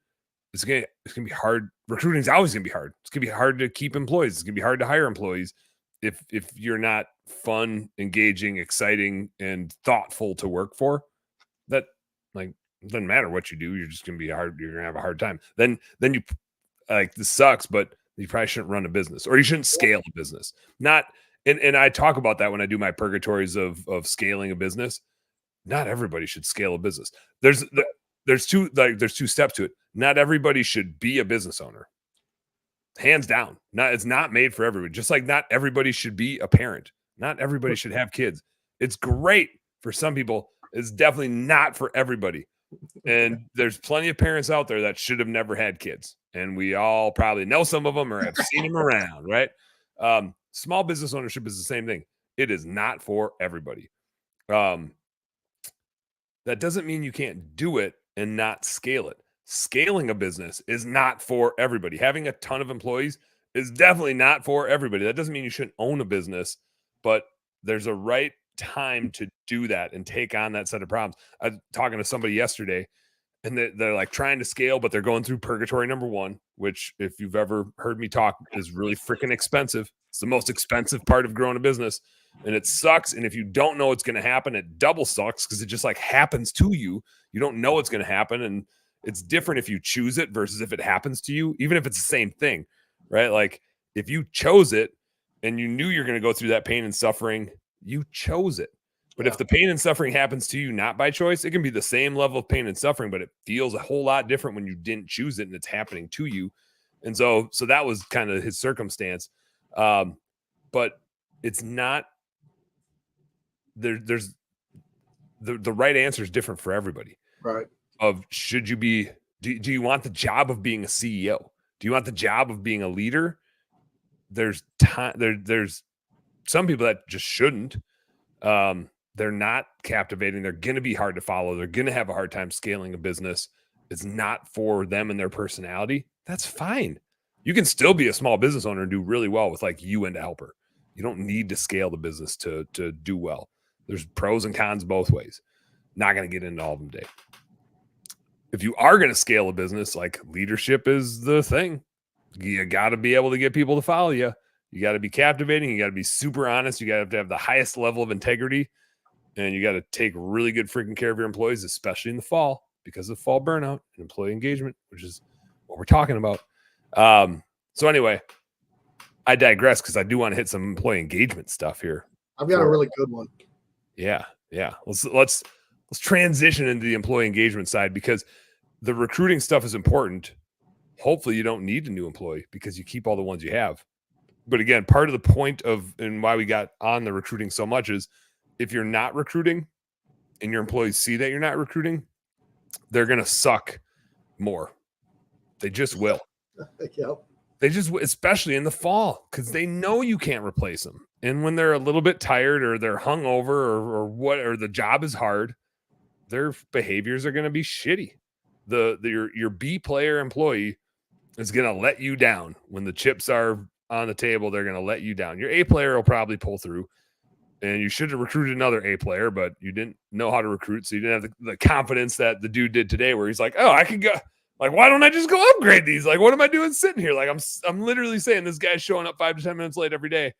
it's gonna be hard. Recruiting is always gonna be hard. It's gonna be hard to keep employees. It's gonna be hard to hire employees if you're not fun, engaging, exciting, and thoughtful to work for. That like it doesn't matter what you do. You're just gonna be hard. You're gonna have a hard time. Then you like this sucks, but you probably shouldn't run a business or you shouldn't scale a business. Not and I talk about that when I do my purgatories of scaling a business. Not everybody should scale a business. There's two steps to it. Not everybody should be a business owner. Hands down. It's not made for everybody. Just like not everybody should be a parent. Not everybody should have kids. It's great for some people. It's definitely not for everybody. And there's plenty of parents out there that should have never had kids. And we all probably know some of them or have seen them around, right? Small business ownership is the same thing. It is not for everybody. That doesn't mean you can't do it and not scale it. Scaling a business is not for everybody. Having a ton of employees is definitely not for everybody. That doesn't mean you shouldn't own a business, but there's a right time to do that and take on that set of problems. I was talking to somebody yesterday and they're like trying to scale, but they're going through purgatory number 1, which if you've ever heard me talk is really freaking expensive. It's the most expensive part of growing a business and it sucks. And if you don't know what's going to happen, it double sucks because it just like happens to you. You don't know what's going to happen. And it's different if you choose it versus if it happens to you, even if it's the same thing, right? Like if you chose it and you knew you're going to go through that pain and suffering, you chose it. But if the pain and suffering happens to you not by choice, it can be the same level of pain and suffering, but it feels a whole lot different when you didn't choose it and it's happening to you. And so that was kind of his circumstance. But it's not there's the right answer is different for everybody. Right. Of should you be, do you want the job of being a CEO? Do you want the job of being a leader? There's time. There's some people that just shouldn't. They're not captivating. They're going to be hard to follow. They're going to have a hard time scaling a business. It's not for them and their personality. That's fine. You can still be a small business owner and do really well with like you and a helper. You don't need to scale the business to do well. There's pros and cons both ways. Not going to get into all of them today. If you are going to scale a business, like leadership is the thing. You got to be able to get people to follow you. You got to be captivating. You got to be super honest. You got to have the highest level of integrity. And you got to take really good freaking care of your employees, especially in the fall because of fall burnout and employee engagement, which is what we're talking about. So anyway, I digress because I do want to hit some employee engagement stuff here. I've got a really good one. Yeah. Let's transition into the employee engagement side because the recruiting stuff is important. Hopefully you don't need a new employee because you keep all the ones you have. But again, part of the point of and why we got on the recruiting so much is if you're not recruiting and your employees see that you're not recruiting, they're going to suck more. They just will. Yep. They just, especially in the fall, because they know you can't replace them. And when they're a little bit tired or they're hungover or the job is hard, their behaviors are going to be shitty. Your B player employee is going to let you down when the chips are on the table. They're going to let you down. Your A player will probably pull through, and you should have recruited another A player, but you didn't know how to recruit, so you didn't have the confidence that the dude did today, where he's like, "Oh, I could go. Like, why don't I just go upgrade these? Like, what am I doing sitting here? Like, I'm literally saying this guy's showing up 5 to 10 minutes late every day,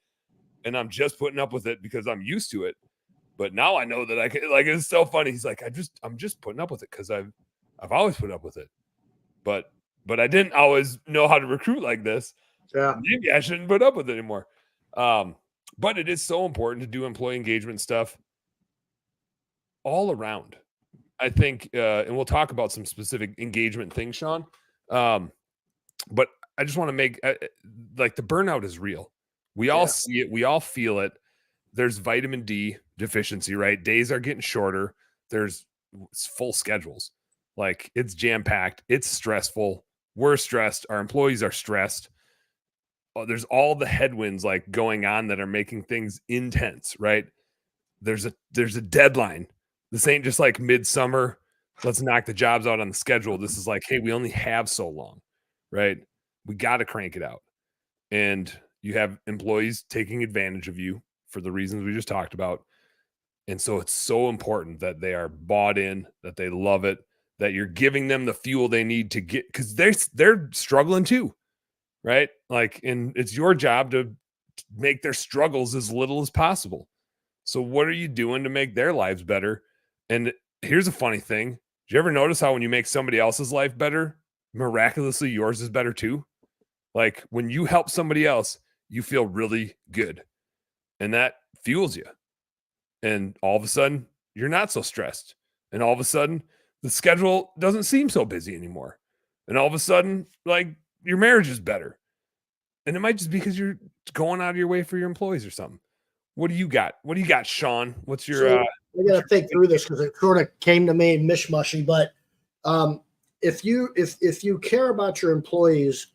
and I'm just putting up with it because I'm used to it. But now I know that I can. Like, it's so funny. He's like, I'm just putting up with it because I've always put up with it. But I didn't always know how to recruit like this. Yeah. Maybe I shouldn't put up with it anymore. But it is so important to do employee engagement stuff all around. I think, and we'll talk about some specific engagement things, Sean. But I just want to make like the burnout is real. We all see it. We all feel it. There's vitamin D deficiency, right? Days are getting shorter. There's full schedules. Like it's jam packed. It's stressful. We're stressed. Our employees are stressed. There's all the headwinds like going on that are making things intense, right? There's a deadline. This ain't just like midsummer. Let's knock the jobs out on the schedule. This is like, hey, we only have so long, right? We got to crank it out. And you have employees taking advantage of you for the reasons we just talked about. And so it's so important that they are bought in, that they love it, that you're giving them the fuel they need to get, because they're struggling too, right? Like, and it's your job to make their struggles as little as possible. So what are you doing to make their lives better? And here's a funny thing. Did you ever notice how when you make somebody else's life better, miraculously yours is better too? Like when you help somebody else, you feel really good. And that fuels you. And all of a sudden, you're not so stressed. And all of a sudden, the schedule doesn't seem so busy anymore. And all of a sudden, like your marriage is better. And it might just be because you're going out of your way for your employees or something. What do you got? What do you got, Sean? What's your I gotta think through this because it sort of came to me mishmashy. But if you care about your employees,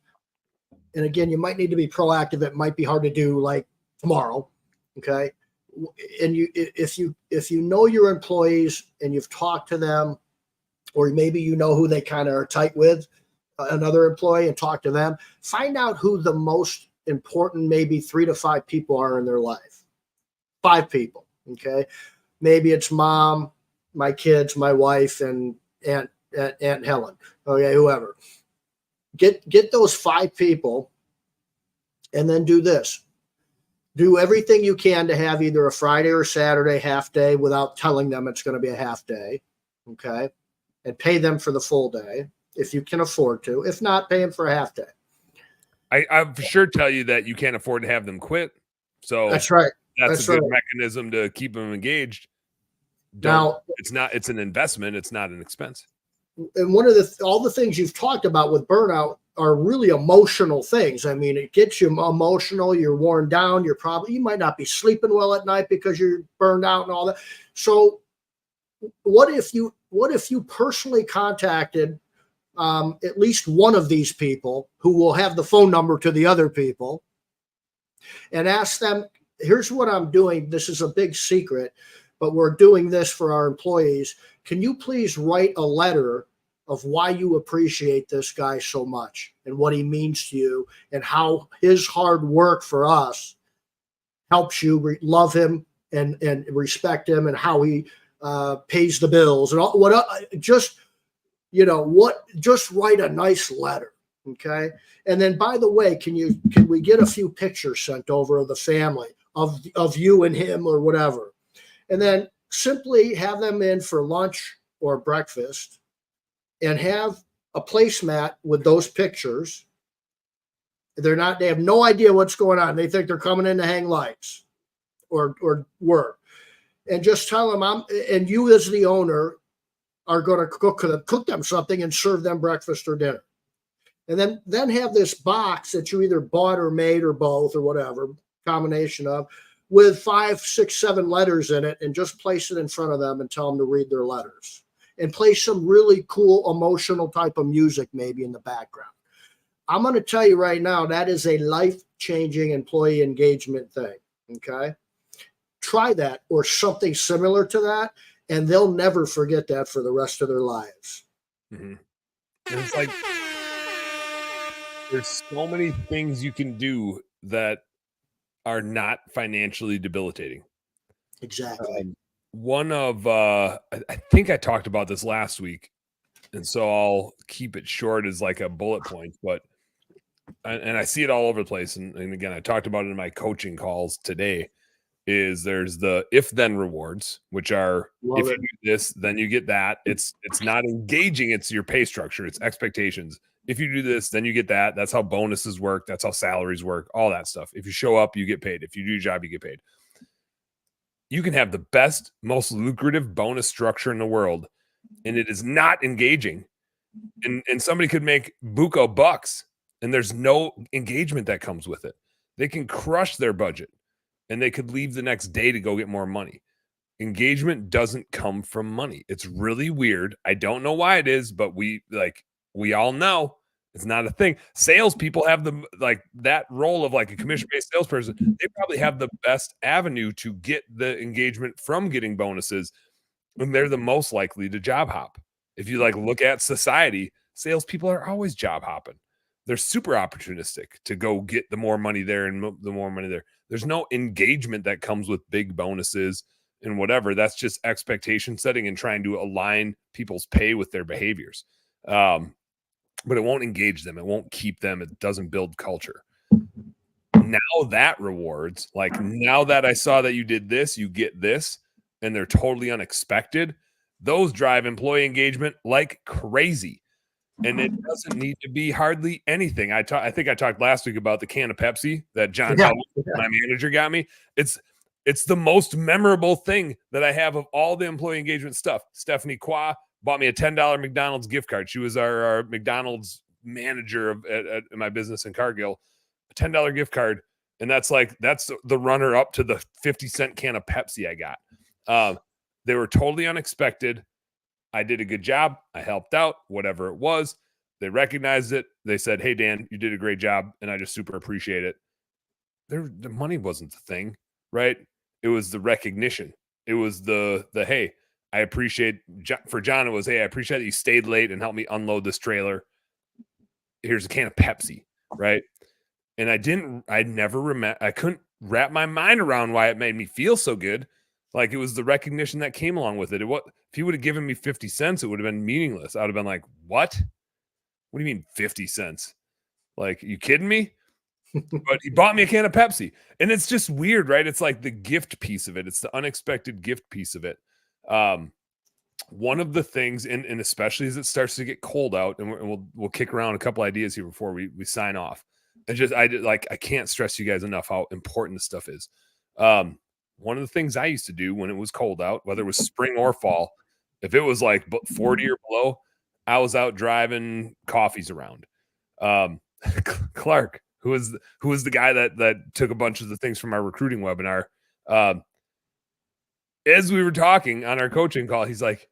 and again, you might need to be proactive. It might be hard to do like tomorrow, okay? And if you know your employees and you've talked to them, or maybe you know who they kind of are tight with, another employee, and talk to them, find out who the most important maybe 3 to 5 people are in their life. 5 people, okay? Maybe it's mom, my kids, my wife, and Aunt Helen, okay, whoever. Get those 5 people, and then do this. Do everything you can to have either a Friday or Saturday half day without telling them it's going to be a half day, okay? And pay them for the full day if you can afford to. If not, pay them for a half day. I for sure tell you that you can't afford to have them quit. So that's right. That's a good mechanism to keep them engaged. Now, it's an investment. It's not an expense. And one of all the things you've talked about with burnout are really emotional things. I mean, it gets you emotional. You're worn down. You might not be sleeping well at night because you're burned out and all that. So what if you personally contacted at least one of these people who will have the phone number to the other people and ask them, here's what I'm doing. This is a big secret, but we're doing this for our employees. Can you please write a letter of why you appreciate this guy so much and what he means to you and how his hard work for us helps you love him and respect him and how he pays the bills and all, just write a nice letter. Okay. And then, by the way, can we get a few pictures sent over of the family of you and him or whatever? And then simply have them in for lunch or breakfast and have a placemat with those pictures. They have no idea what's going on. They think they're coming in to hang lights or work. And just tell them and you as the owner are going to cook them something and serve them breakfast or dinner. And then have this box that you either bought or made or both or whatever combination of, with 5, 6, 7 letters in it, and just place it in front of them and tell them to read their letters and play some really cool emotional type of music maybe in the background. I'm going to tell you right now, that is a life-changing employee engagement thing. Okay. Try that or something similar to that, and they'll never forget that for the rest of their lives. Mm-hmm. And it's like, there's so many things you can do that are not financially debilitating. Exactly. One of, I think I talked about this last week, And so I'll keep it short as like a bullet point, but and I see it all over the place. And again, I talked about it in my coaching calls today. Is there's the if then rewards, which are Love if you it. do this, then you get that. It's not engaging, it's your pay structure, it's expectations. If you do this, then you get that. That's how bonuses work, that's how salaries work, all that stuff. If you show up, you get paid. If you do your job, you get paid. You can have the best, most lucrative bonus structure in the world, and it is not engaging. And somebody could make buco bucks, and there's no engagement that comes with it. They can crush their budget, and they could leave the next day to go get more money. Engagement doesn't come from money. It's really weird. I don't know why it is, but we all know it's not a thing. Salespeople have that role of like a commission-based salesperson. They probably have the best avenue to get the engagement from getting bonuses, and they're the most likely to job hop. If you like look at society, salespeople are always job hopping. They're super opportunistic to go get the more money there and the more money there. There's no engagement that comes with big bonuses and whatever. That's just expectation setting and trying to align people's pay with their behaviors. But it won't engage them. It won't keep them. It doesn't build culture. Now that rewards, like now that I saw that you did this, you get this, and they're totally unexpected. Those drive employee engagement like crazy. And it doesn't need to be hardly anything. I think I talked last week about the can of Pepsi that John, my manager, got me. It's the most memorable thing that I have of all the employee engagement stuff. Stephanie Qua bought me a $10 McDonald's gift card. She was our McDonald's manager at my business in Cargill. A $10 gift card, and that's the runner up to the 50-cent can of Pepsi I got. They were totally unexpected. I did a good job. I helped out, whatever it was. They recognized it. They said, "Hey, Dan, you did a great job." And I just super appreciate it. The money wasn't the thing, right? It was the recognition. It was the hey, I appreciate, for John, it was, hey, I appreciate that you stayed late and helped me unload this trailer. Here's a can of Pepsi, right? And I never remember, I couldn't wrap my mind around why it made me feel so good. Like it was the recognition that came along with it. If he would have given me 50 cents, it would have been meaningless. I would have been like, what? What do you mean 50 cents? Like, you kidding me? But he bought me a can of Pepsi. And it's just weird, right? It's like the gift piece of it. It's the unexpected gift piece of it. One of the things, and especially as it starts to get cold out, and we'll kick around a couple ideas here before we sign off. I can't stress you guys enough how important this stuff is. One of the things I used to do when it was cold out, whether it was spring or fall, if it was like 40 or below, I was out driving coffees around. Clark, who was the guy that took a bunch of the things from our recruiting webinar, as we were talking on our coaching call, he's like,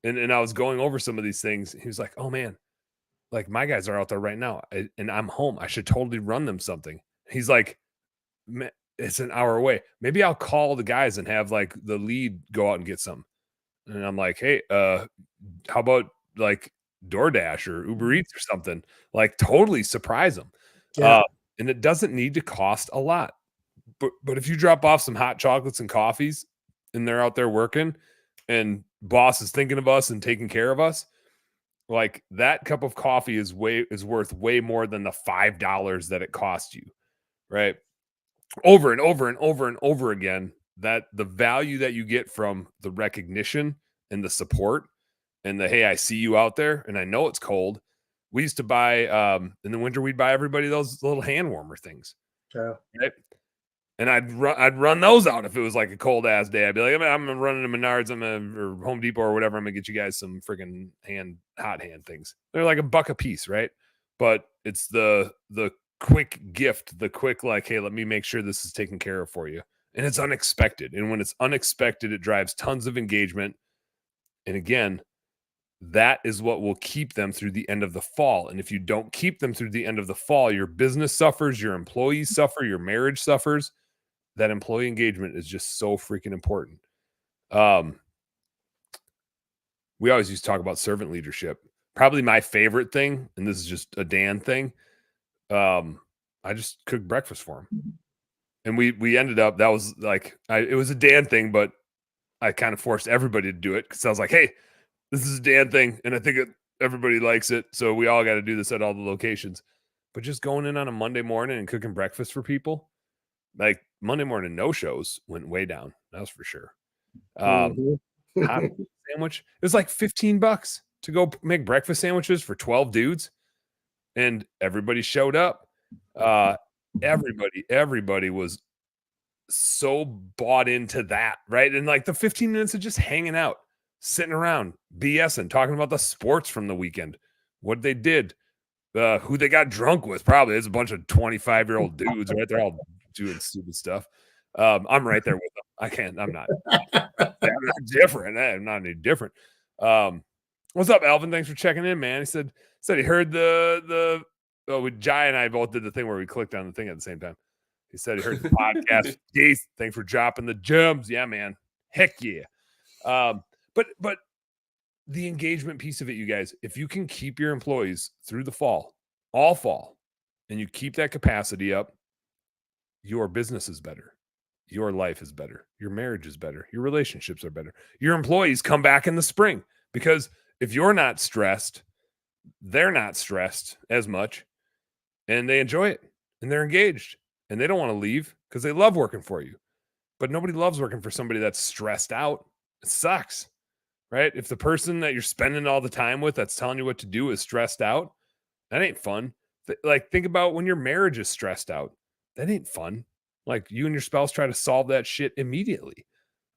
and I was going over some of these things. He was like, "Oh man, like my guys are out there right now, and I'm home. I should totally run them something." He's like, "It's an hour away. Maybe I'll call the guys and have like the lead go out and get some." And I'm like, "Hey, how about like DoorDash or Uber Eats or something? Like totally surprise them." Yeah. And it doesn't need to cost a lot. But if you drop off some hot chocolates and coffees and they're out there working and boss is thinking of us and taking care of us, like that cup of coffee is worth way more than the $5 that it cost you, right? Over and over and over and over again, that the value that you get from the recognition and the support and the, hey, I see you out there and I know it's cold. We used to buy in the winter, we'd buy everybody those little hand warmer things. Yeah. Right. And I'd run those out if it was like a cold ass day. I'd be like, I'm running to Menards, or Home Depot or whatever. I'm gonna get you guys some freaking hot hand things. They're like $1 a piece, right? But it's the quick gift, the quick like, hey, let me make sure this is taken care of for you. And it's unexpected. And when it's unexpected, it drives tons of engagement. And again, that is what will keep them through the end of the fall. And if you don't keep them through the end of the fall, your business suffers, your employees suffer, your marriage suffers. That employee engagement is just so freaking important. We always used to talk about servant leadership. Probably my favorite thing, and this is just a Dan thing. I just cooked breakfast for him. And we ended up, that was like, it was a Dan thing, but I kind of forced everybody to do it because I was like, hey, this is a Dan thing. And I think everybody likes it, so we all got to do this at all the locations. But just going in on a Monday morning and cooking breakfast for people, like Monday morning no shows went way down. That's for sure. Hot sandwich. It was like $15 to go make breakfast sandwiches for 12 dudes, and everybody showed up. Everybody was so bought into that, right? And like the 15 minutes of just hanging out, sitting around, BSing, talking about the sports from the weekend, what they did, who they got drunk with. Probably there's a bunch of 25-year-old dudes, right? They're all doing stupid stuff. I'm right there with them. I'm not different. I'm not any different. What's up, Alvin? Thanks for checking in, man. He said he heard Jai and I both did the thing where we clicked on the thing at the same time. He said he heard the podcast. Jeez, thanks for dropping the gems. Yeah, man. Heck yeah. But the engagement piece of it, you guys, if you can keep your employees through the fall, all fall, and you keep that capacity up, your business is better. Your life is better. Your marriage is better. Your relationships are better. Your employees come back in the spring, because if you're not stressed, they're not stressed as much, and they enjoy it, and they're engaged, and they don't want to leave because they love working for you. But nobody loves working for somebody that's stressed out. It sucks, right? If the person that you're spending all the time with that's telling you what to do is stressed out, that ain't fun. Like, think about when your marriage is stressed out. That ain't fun. Like, you and your spouse try to solve that shit immediately.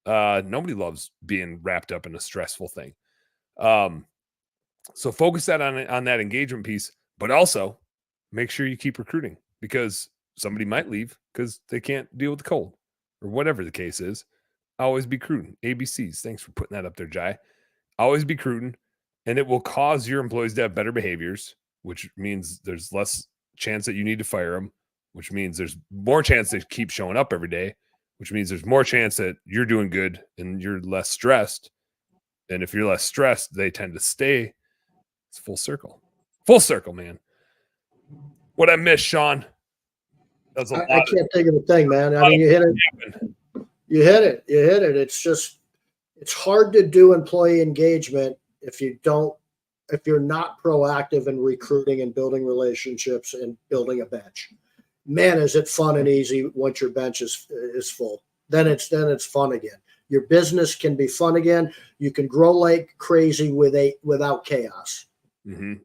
Nobody loves being wrapped up in a stressful thing. So focus that on that engagement piece, but also make sure you keep recruiting, because somebody might leave because they can't deal with the cold or whatever the case is. Always be prudent. ABCs. Thanks for putting that up there, Jai. Always be prudent, and it will cause your employees to have better behaviors, which means there's less chance that you need to fire them, which means there's more chance they keep showing up every day, which means there's more chance that you're doing good and you're less stressed. And if you're less stressed, they tend to stay. It's full circle. Full circle, man. What I missed, Sean? That's a lot. I can't think of a thing, man. I mean, you hit it. You hit it. It's hard to do employee engagement if you're not proactive in recruiting and building relationships and building a bench. Man, is it fun and easy once your bench is full. Then it's fun again. Your business can be fun again. You can grow like crazy without chaos. Mm-hmm.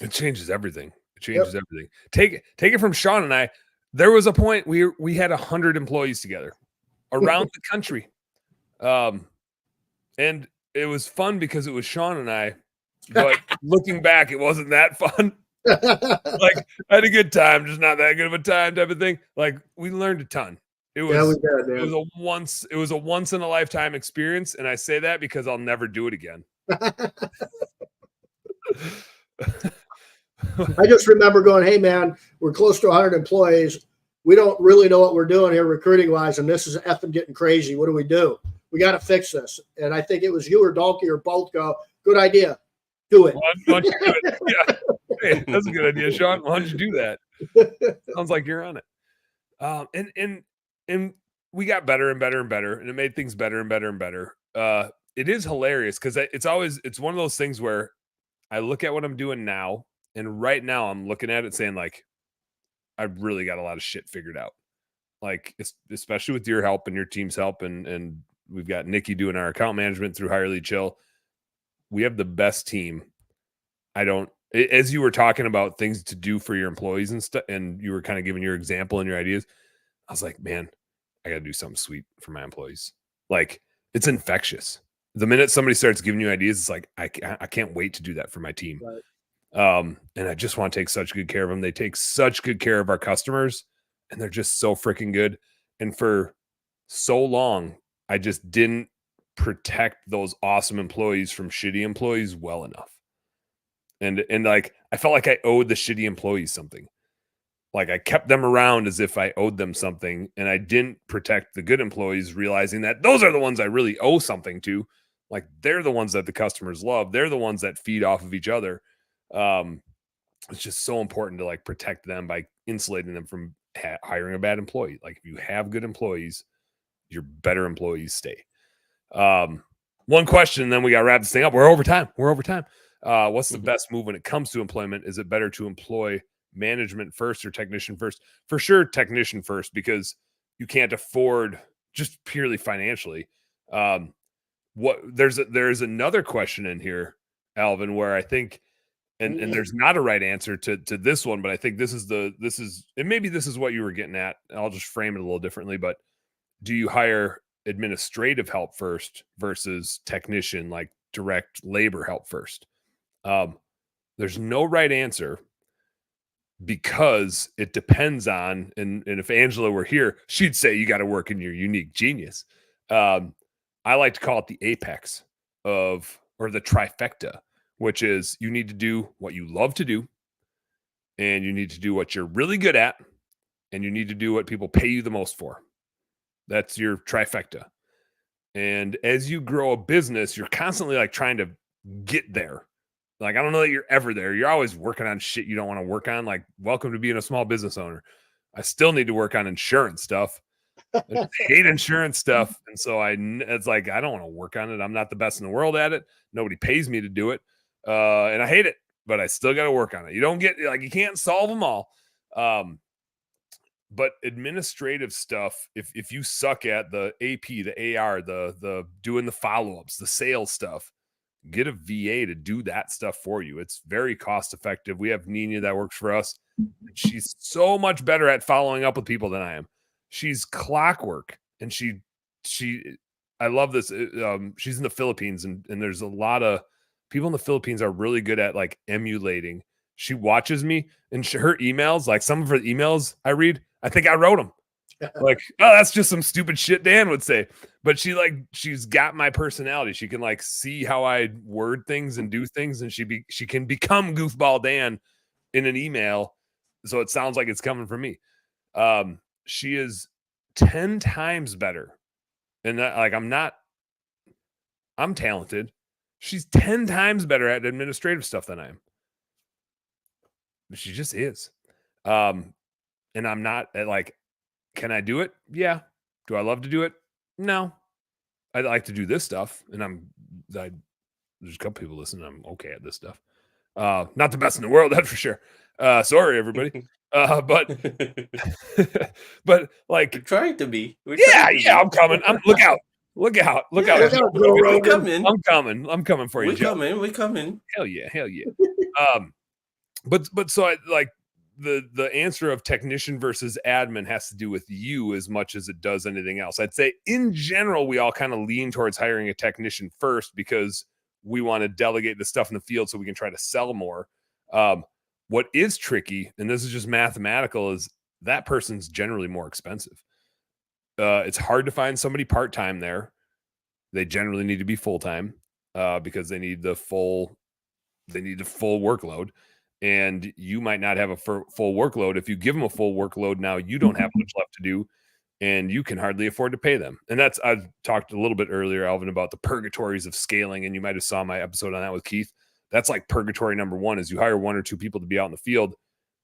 It changes everything. Everything. Take it from Sean and I. There was a point we had 100 employees together around the country. And it was fun because it was Sean and I, but looking back, it wasn't that fun. Like, I had a good time, just not that good of a time type of thing. Like, we learned a ton. It was a once in a lifetime experience. And I say that because I'll never do it again. I just remember going, hey, man, we're close to 100 employees. We don't really know what we're doing here recruiting wise, and this is effing getting crazy. What do we do? We got to fix this. And I think it was you or Dalkey or both go, good idea. Do it. Why don't you do it? Yeah. Hey, that's a good idea, Sean. Why don't you do that? Sounds like you're on it. And we got better and better and better, and it made things better and better and better. It is hilarious because it's one of those things where I look at what I'm doing now, and right now I'm looking at it saying, like, I've really got a lot of shit figured out. Like, especially with your help and your team's help, and we've got Nikki doing our account management through Hire Lead Chill. We have the best team. As you were talking about things to do for your employees and stuff, and you were kind of giving your example and your ideas, I was like, man, I got to do something sweet for my employees. Like, it's infectious. The minute somebody starts giving you ideas, it's like, I can't wait to do that for my team. Right. And I just want to take such good care of them. They take such good care of our customers, and they're just so freaking good. And for so long, I just didn't protect those awesome employees from shitty employees well enough. And like, I felt like I owed the shitty employees something. Like, I kept them around as if I owed them something, and I didn't protect the good employees, realizing that those are the ones I really owe something to. Like, they're the ones that the customers love. They're the ones that feed off of each other. It's just so important to, like, protect them by insulating them from hiring a bad employee. Like, if you have good employees, your better employees stay. One question, and then we got to wrap this thing up. We're over time. What's the best move when it comes to employment? Is it better to employ management first or technician first? For sure, technician first, because you can't afford just purely financially. There's another question in here, Alvin, where I think, and there's not a right answer to this one, but I think this is and maybe this is what you were getting at. I'll just frame it a little differently, but do you hire administrative help first versus technician, like direct labor help first? There's no right answer, because it depends on, and if Angela were here, she'd say you got to work in your unique genius. I like to call it the apex or the trifecta, which is you need to do what you love to do, and you need to do what you're really good at, and you need to do what people pay you the most for. That's your trifecta. And as you grow a business, you're constantly like trying to get there. Like, I don't know that you're ever there. You're always working on shit you don't want to work on. Like, welcome to being a small business owner. I still need to work on insurance stuff. I hate insurance stuff. And so it's like, I don't want to work on it. I'm not the best in the world at it. Nobody pays me to do it. And I hate it, but I still got to work on it. You can't solve them all. But administrative stuff, if you suck at the AP, the AR, the doing the follow-ups, the sales stuff, get a VA to do that stuff for you. It's very cost effective. We have Nina that works for us. She's so much better at following up with people than I am. She's clockwork, and I love this. She's in the Philippines, and there's a lot of people in the Philippines are really good at like emulating. She watches me, and her emails, like some of her emails I read, I think I wrote them. Like, oh, that's just some stupid shit Dan would say. But she's got my personality. She can like see how I word things and do things, and she can become goofball Dan in an email, so it sounds like it's coming from me. She is 10 times better. And that, like, I'm talented. She's 10 times better at administrative stuff than I am. She just is. And I'm not like, can I do it? Yeah. Do I love to do it? No. I like to do this stuff, and there's a couple people listening. I'm okay at this stuff. Not the best in the world, that's for sure. Sorry, everybody. But like, We're trying to be. I'm coming. Look out. We're coming. I'm coming for you. We're coming. Hell yeah. But so I like the answer of technician versus admin has to do with you as much as it does anything else. I'd say in general, we all kind of lean towards hiring a technician first because we want to delegate the stuff in the field so we can try to sell more. What is tricky, and this is just mathematical, is that person's generally more expensive. It's hard to find somebody part-time there. They generally need to be full-time because they need the full workload. And you might not have a full workload. If you give them a full workload now, you don't have much left to do, and you can hardly afford to pay them. And I've talked a little bit earlier, Alvin, about the purgatories of scaling, and you might have saw my episode on that with Keith. That's like purgatory number one is you hire one or two people to be out in the field,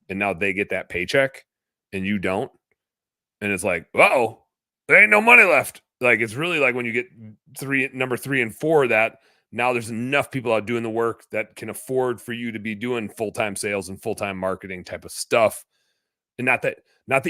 and now they get that paycheck and you don't. And it's like, uh-oh, there ain't no money left. Like, it's really like when you get number 3 and 4, that now there's enough people out doing the work that can afford for you to be doing full-time sales and full-time marketing type of stuff. And not that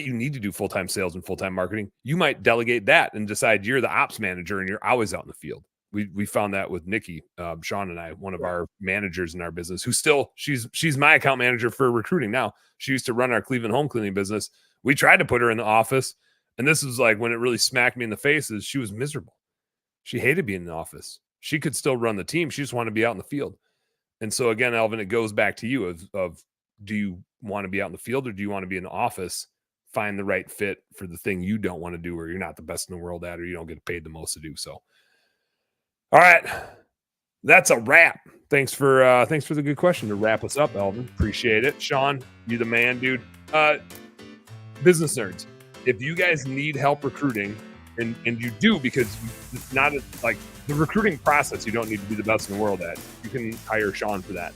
you need to do full-time sales and full-time marketing. You might delegate that and decide you're the ops manager and you're always out in the field. We found that with Nikki, Sean and I, one of our managers in our business, who she's my account manager for recruiting now. She used to run our Cleveland home cleaning business. We tried to put her in the office, and this was like when it really smacked me in the face, is she was miserable. She hated being in the office. She could still run the team. She just wanted to be out in the field. And so again, Alvin, it goes back to you of do you want to be out in the field or do you want to be in the office? Find the right fit for the thing you don't want to do, or you're not the best in the world at, or you don't get paid the most to do. So, all right, that's a wrap. Thanks for the good question to wrap us up, Alvin. Appreciate it. Sean, you the man, dude. Business nerds, if you guys need help recruiting, and you do, because it's not like the recruiting process, you don't need to be the best in the world at. You can hire Sean for that.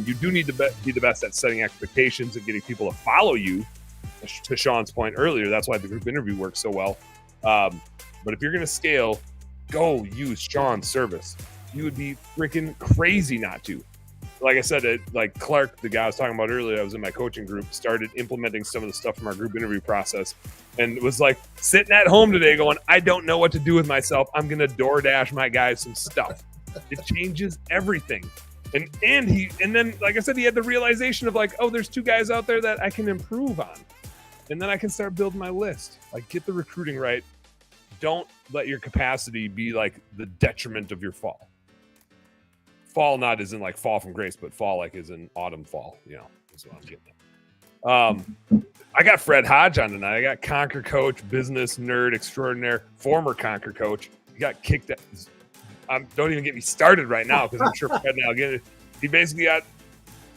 You do need to be the best at setting expectations and getting people to follow you. To Sean's point earlier, that's why the group interview works so well. But if you're going to scale, go use Sean's service. You would be freaking crazy not to. like I said, like Clark, the guy I was talking about earlier, I was in my coaching group, started implementing some of the stuff from our group interview process, and was like sitting at home today going, I don't know what to do with myself. I'm going to DoorDash my guys some stuff. It changes everything. And then, like I said, he had the realization of like, oh, there's 2 guys out there that I can improve on. And then I can start building my list. Like, get the recruiting right. Don't let your capacity be like the detriment of your fall. Fall not as in like fall from grace, but fall like as in autumn fall. You know, that's what I'm getting at. I got Fred Hodge on tonight. I got Conquer coach, business nerd extraordinaire, former Conquer coach. He got kicked out. Don't even get me started right now because I'm sure Fred now again. He basically got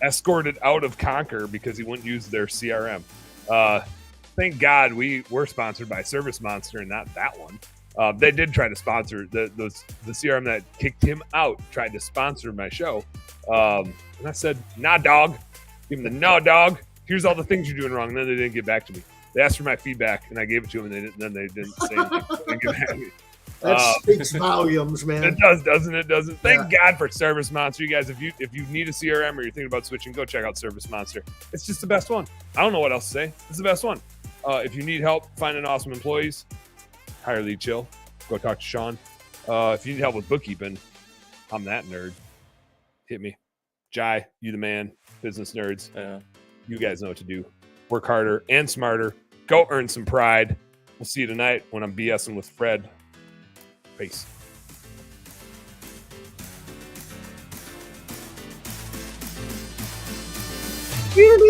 escorted out of Conquer because he wouldn't use their CRM. Thank God we were sponsored by Service Monster and not that one. They did try to sponsor the CRM that kicked him out. Tried to sponsor my show, and I said, "Nah, dog. Give him the no, dog. Here's all the things you're doing wrong." And then they didn't get back to me. They asked for my feedback, and I gave it to them, and then they didn't say anything. They didn't get back to me. That speaks volumes, man. It does, doesn't it? Doesn't. Thank God for Service Monster, you guys. If you need a CRM or you're thinking about switching, go check out Service Monster. It's just the best one. I don't know what else to say. It's the best one. If you need help finding awesome employees, hire Lead Chill. Go talk to Sean. If you need help with bookkeeping, I'm that nerd. Hit me. Jai, you the man. Business nerds. You guys know what to do. Work harder and smarter. Go earn some pride. We'll see you tonight when I'm BSing with Fred. Peace. Really?